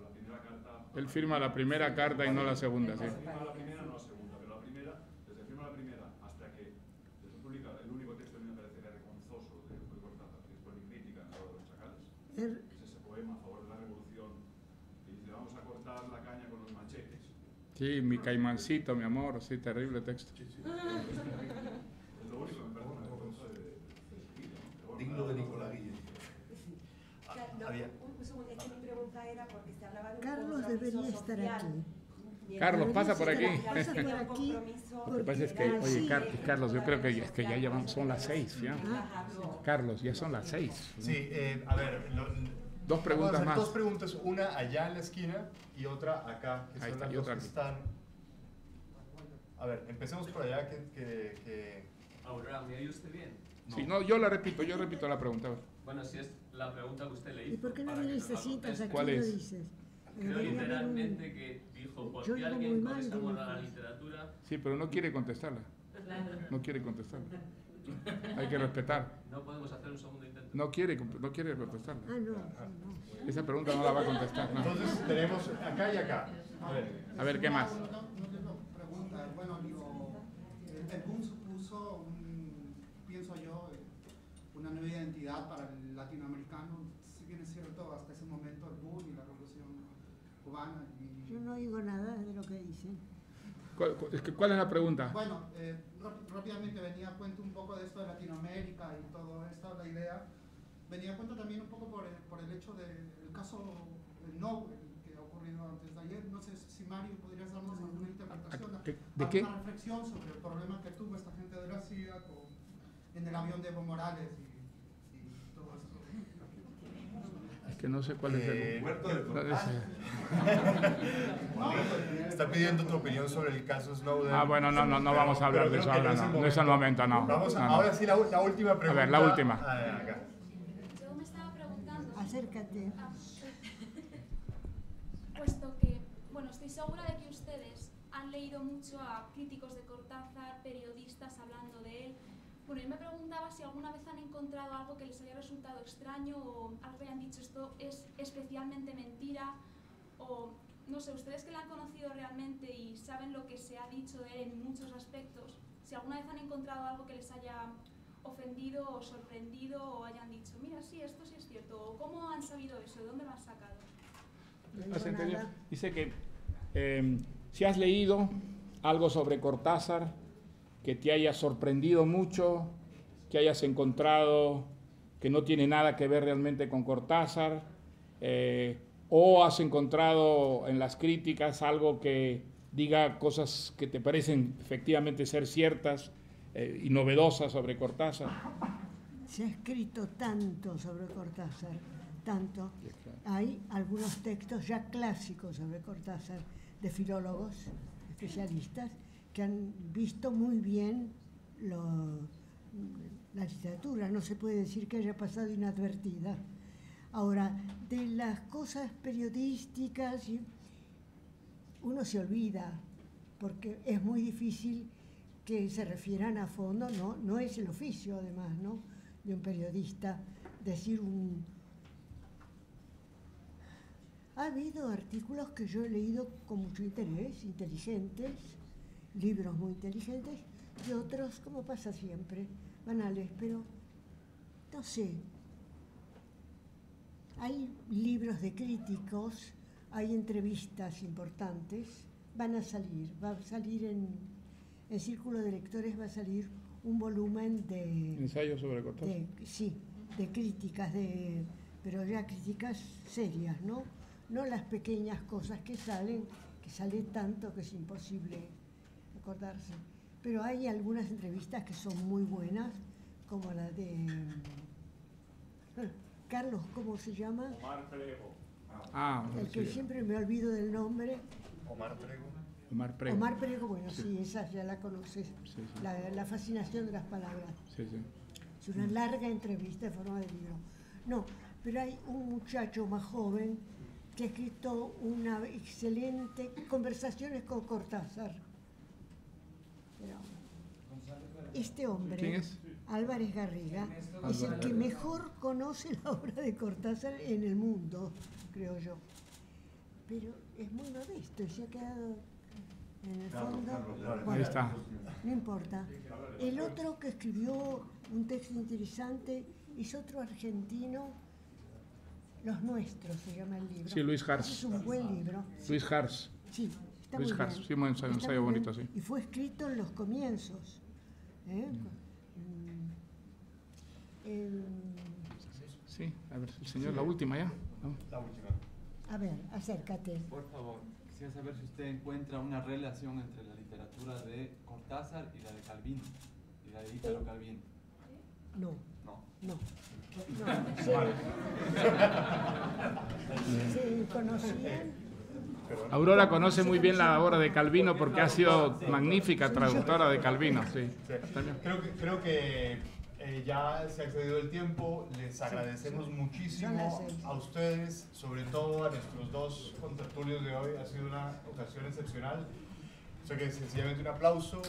[SPEAKER 7] la primera carta...
[SPEAKER 1] Él firma la primera carta y no la segunda, sí.
[SPEAKER 7] Firma la primera, no la segunda, pero la primera, desde que firma la primera hasta que se publica el único texto que me parece vergonzoso de Cortázar, que es Policrítica en la hora de los chacales, es ese poema a favor de la revolución, que dice, vamos a cortar la caña con los machetes.
[SPEAKER 1] Sí, mi caimancito, mi amor, sí, terrible texto.
[SPEAKER 7] Es lo único que me parece una vergüenza de escribir, ¿no?
[SPEAKER 3] Digno de Nicolás Guille.
[SPEAKER 6] Un segundo, es que mi pregunta era porque se hablaba de un
[SPEAKER 2] Carlos debería estar aquí.
[SPEAKER 1] Carlos, pasa por aquí.
[SPEAKER 2] Pasa por aquí.
[SPEAKER 1] Lo que pasa es que, oye, Carlos, yo creo que ya llevamos, son las 6, ¿ya? Carlos, ya son las 6.
[SPEAKER 3] Sí, a ver,
[SPEAKER 1] 2 preguntas
[SPEAKER 3] vamos a hacer
[SPEAKER 1] más.
[SPEAKER 3] 2 preguntas, una allá en la esquina y otra acá, que
[SPEAKER 1] Ahí
[SPEAKER 3] son
[SPEAKER 1] está,
[SPEAKER 3] las
[SPEAKER 1] y
[SPEAKER 3] dos
[SPEAKER 1] otra
[SPEAKER 3] que
[SPEAKER 1] aquí.
[SPEAKER 3] están. A ver, empecemos por allá que...
[SPEAKER 8] Aurora, ¿me oye usted bien?
[SPEAKER 1] Sí, no, yo repito la pregunta.
[SPEAKER 8] Bueno, si es la pregunta que usted le hizo.
[SPEAKER 2] ¿Y por qué no
[SPEAKER 8] para que
[SPEAKER 2] vienes
[SPEAKER 8] nos la
[SPEAKER 2] te sientas
[SPEAKER 8] conteste.
[SPEAKER 2] aquí
[SPEAKER 1] ¿Cuál
[SPEAKER 2] y lo
[SPEAKER 1] es?
[SPEAKER 2] dices?
[SPEAKER 8] Creo
[SPEAKER 2] Debería haber
[SPEAKER 8] literalmente que dijo, ¿por
[SPEAKER 2] Yo
[SPEAKER 8] qué
[SPEAKER 2] digo
[SPEAKER 8] alguien
[SPEAKER 2] muy
[SPEAKER 8] con
[SPEAKER 2] mal,
[SPEAKER 8] ese
[SPEAKER 2] digo.
[SPEAKER 8] amor a la literatura?
[SPEAKER 1] Sí, pero no quiere contestarla. No quiere contestarla. Hay que respetar.
[SPEAKER 8] No podemos hacer un segundo intento.
[SPEAKER 1] No quiere contestarla.
[SPEAKER 2] Ah, no.
[SPEAKER 1] Esa pregunta no la va a contestar. No.
[SPEAKER 3] Entonces tenemos acá y acá.
[SPEAKER 1] A ver, ¿qué más?
[SPEAKER 9] No tengo pregunta. Bueno, digo, el boom supuso, pienso yo, una nueva identidad para el latinoamericano. Si bien es cierto, hasta ese momento el boom y la revolución cubana.
[SPEAKER 2] Yo no oigo nada de lo que dicen.
[SPEAKER 1] ¿Cuál es la pregunta?
[SPEAKER 9] Bueno, rápidamente venía a cuento un poco de esto de Latinoamérica y todo esto, la idea. Venía a cuento también un poco por el hecho del caso Nobel que ha ocurrido antes de ayer. No sé si Mario podrías darnos alguna interpretación,
[SPEAKER 1] ¿De qué?
[SPEAKER 9] alguna reflexión sobre el problema que tuvo esta gente de la CIA en el avión de Evo Morales y todo esto.
[SPEAKER 1] Es que no sé cuál es el...
[SPEAKER 3] Huerto del
[SPEAKER 1] No, ese-
[SPEAKER 3] Está pidiendo tu opinión sobre el caso Snowden.
[SPEAKER 1] bueno, no vamos a hablar de eso ahora, no es el momento, no.
[SPEAKER 3] Vamos
[SPEAKER 1] No.
[SPEAKER 3] ahora sí la última pregunta.
[SPEAKER 1] A ver, la última.
[SPEAKER 3] Acá.
[SPEAKER 2] acércate.
[SPEAKER 10] Puesto que, bueno, estoy segura de que ustedes han leído mucho a críticos de Cortázar, periodistas hablando de él. Bueno, yo me preguntaba si alguna vez han encontrado algo que les haya resultado extraño o algo que hayan dicho esto es especialmente mentira, o no sé, ustedes que la han conocido realmente y saben lo que se ha dicho de él en muchos aspectos, si alguna vez han encontrado algo que les haya ofendido o sorprendido o hayan dicho, mira, sí, esto sí es cierto, o cómo han sabido eso, de dónde lo han sacado.
[SPEAKER 1] Dice que si has leído algo sobre Cortázar que te haya sorprendido mucho, que hayas encontrado que no tiene nada que ver realmente con Cortázar, o has encontrado en las críticas algo que diga cosas que te parecen efectivamente ser ciertas y novedosas sobre Cortázar.
[SPEAKER 2] Se ha escrito tanto sobre Cortázar, tanto. Hay algunos textos ya clásicos sobre Cortázar de filólogos, especialistas, que han visto muy bien la literatura. No se puede decir que haya pasado inadvertida. Ahora, de las cosas periodísticas, uno se olvida, porque es muy difícil que se refieran a fondo, no es el oficio además, ¿no?, de un periodista decir Ha habido artículos que yo he leído con mucho interés, inteligentes, libros muy inteligentes, y otros, como pasa siempre, banales, pero no sé. Hay libros de críticos, hay entrevistas importantes, va a salir en Círculo de Lectores, va a salir un volumen de...
[SPEAKER 1] ¿Ensayos sobre Cortázar?
[SPEAKER 2] Sí, de críticas, pero ya críticas serias, ¿no? No las pequeñas cosas que sale tanto que es imposible acordarse. Pero hay algunas entrevistas que son muy buenas, como la de Carlos, ¿cómo se llama?
[SPEAKER 7] Omar Prego.
[SPEAKER 2] El que siempre me olvido del nombre.
[SPEAKER 3] Omar Prego.
[SPEAKER 2] Omar Prego, bueno, sí, esa ya la conoces. Sí. La fascinación de las palabras.
[SPEAKER 1] Sí.
[SPEAKER 2] Es una larga entrevista en forma de libro. No, pero hay un muchacho más joven que ha escrito una excelente Conversaciones con Cortázar. Pero este hombre,
[SPEAKER 1] ¿quién es?
[SPEAKER 2] Álvarez Garriga, es el que mejor conoce la obra de Cortázar en el mundo, creo yo. Pero es muy modesto y se ha quedado en el fondo. Bueno,
[SPEAKER 1] ahí está.
[SPEAKER 2] No importa. El otro que escribió un texto interesante es otro argentino, Los Nuestros se llama el libro.
[SPEAKER 1] Sí, Luis Hars.
[SPEAKER 2] Es un buen libro.
[SPEAKER 1] Luis Hars.
[SPEAKER 2] Sí, está
[SPEAKER 1] Luis
[SPEAKER 2] muy
[SPEAKER 1] Hars,
[SPEAKER 2] bien.
[SPEAKER 1] sí, un ensayo bonito, sí.
[SPEAKER 2] Y fue escrito en los comienzos.
[SPEAKER 1] Sí, a ver, el señor, la última ya, ¿no?
[SPEAKER 3] La última.
[SPEAKER 2] A ver, acércate.
[SPEAKER 11] Por favor, quisiera saber si usted encuentra una relación entre la literatura de Cortázar y la de Calvino, y la de Ítalo Calvino.
[SPEAKER 2] No.
[SPEAKER 11] No.
[SPEAKER 2] ¿Se conocían?
[SPEAKER 1] Aurora conoce muy bien la obra de Calvino porque ha sido magnífica traductora de Calvino. Sí.
[SPEAKER 3] Creo que ya se ha excedido el tiempo. Les agradecemos muchísimo a ustedes, sobre todo a nuestros dos contertulios de hoy. Ha sido una ocasión excepcional. O sea que sencillamente un aplauso.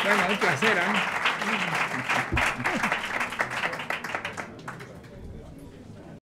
[SPEAKER 1] Bueno, un placer, ¿eh?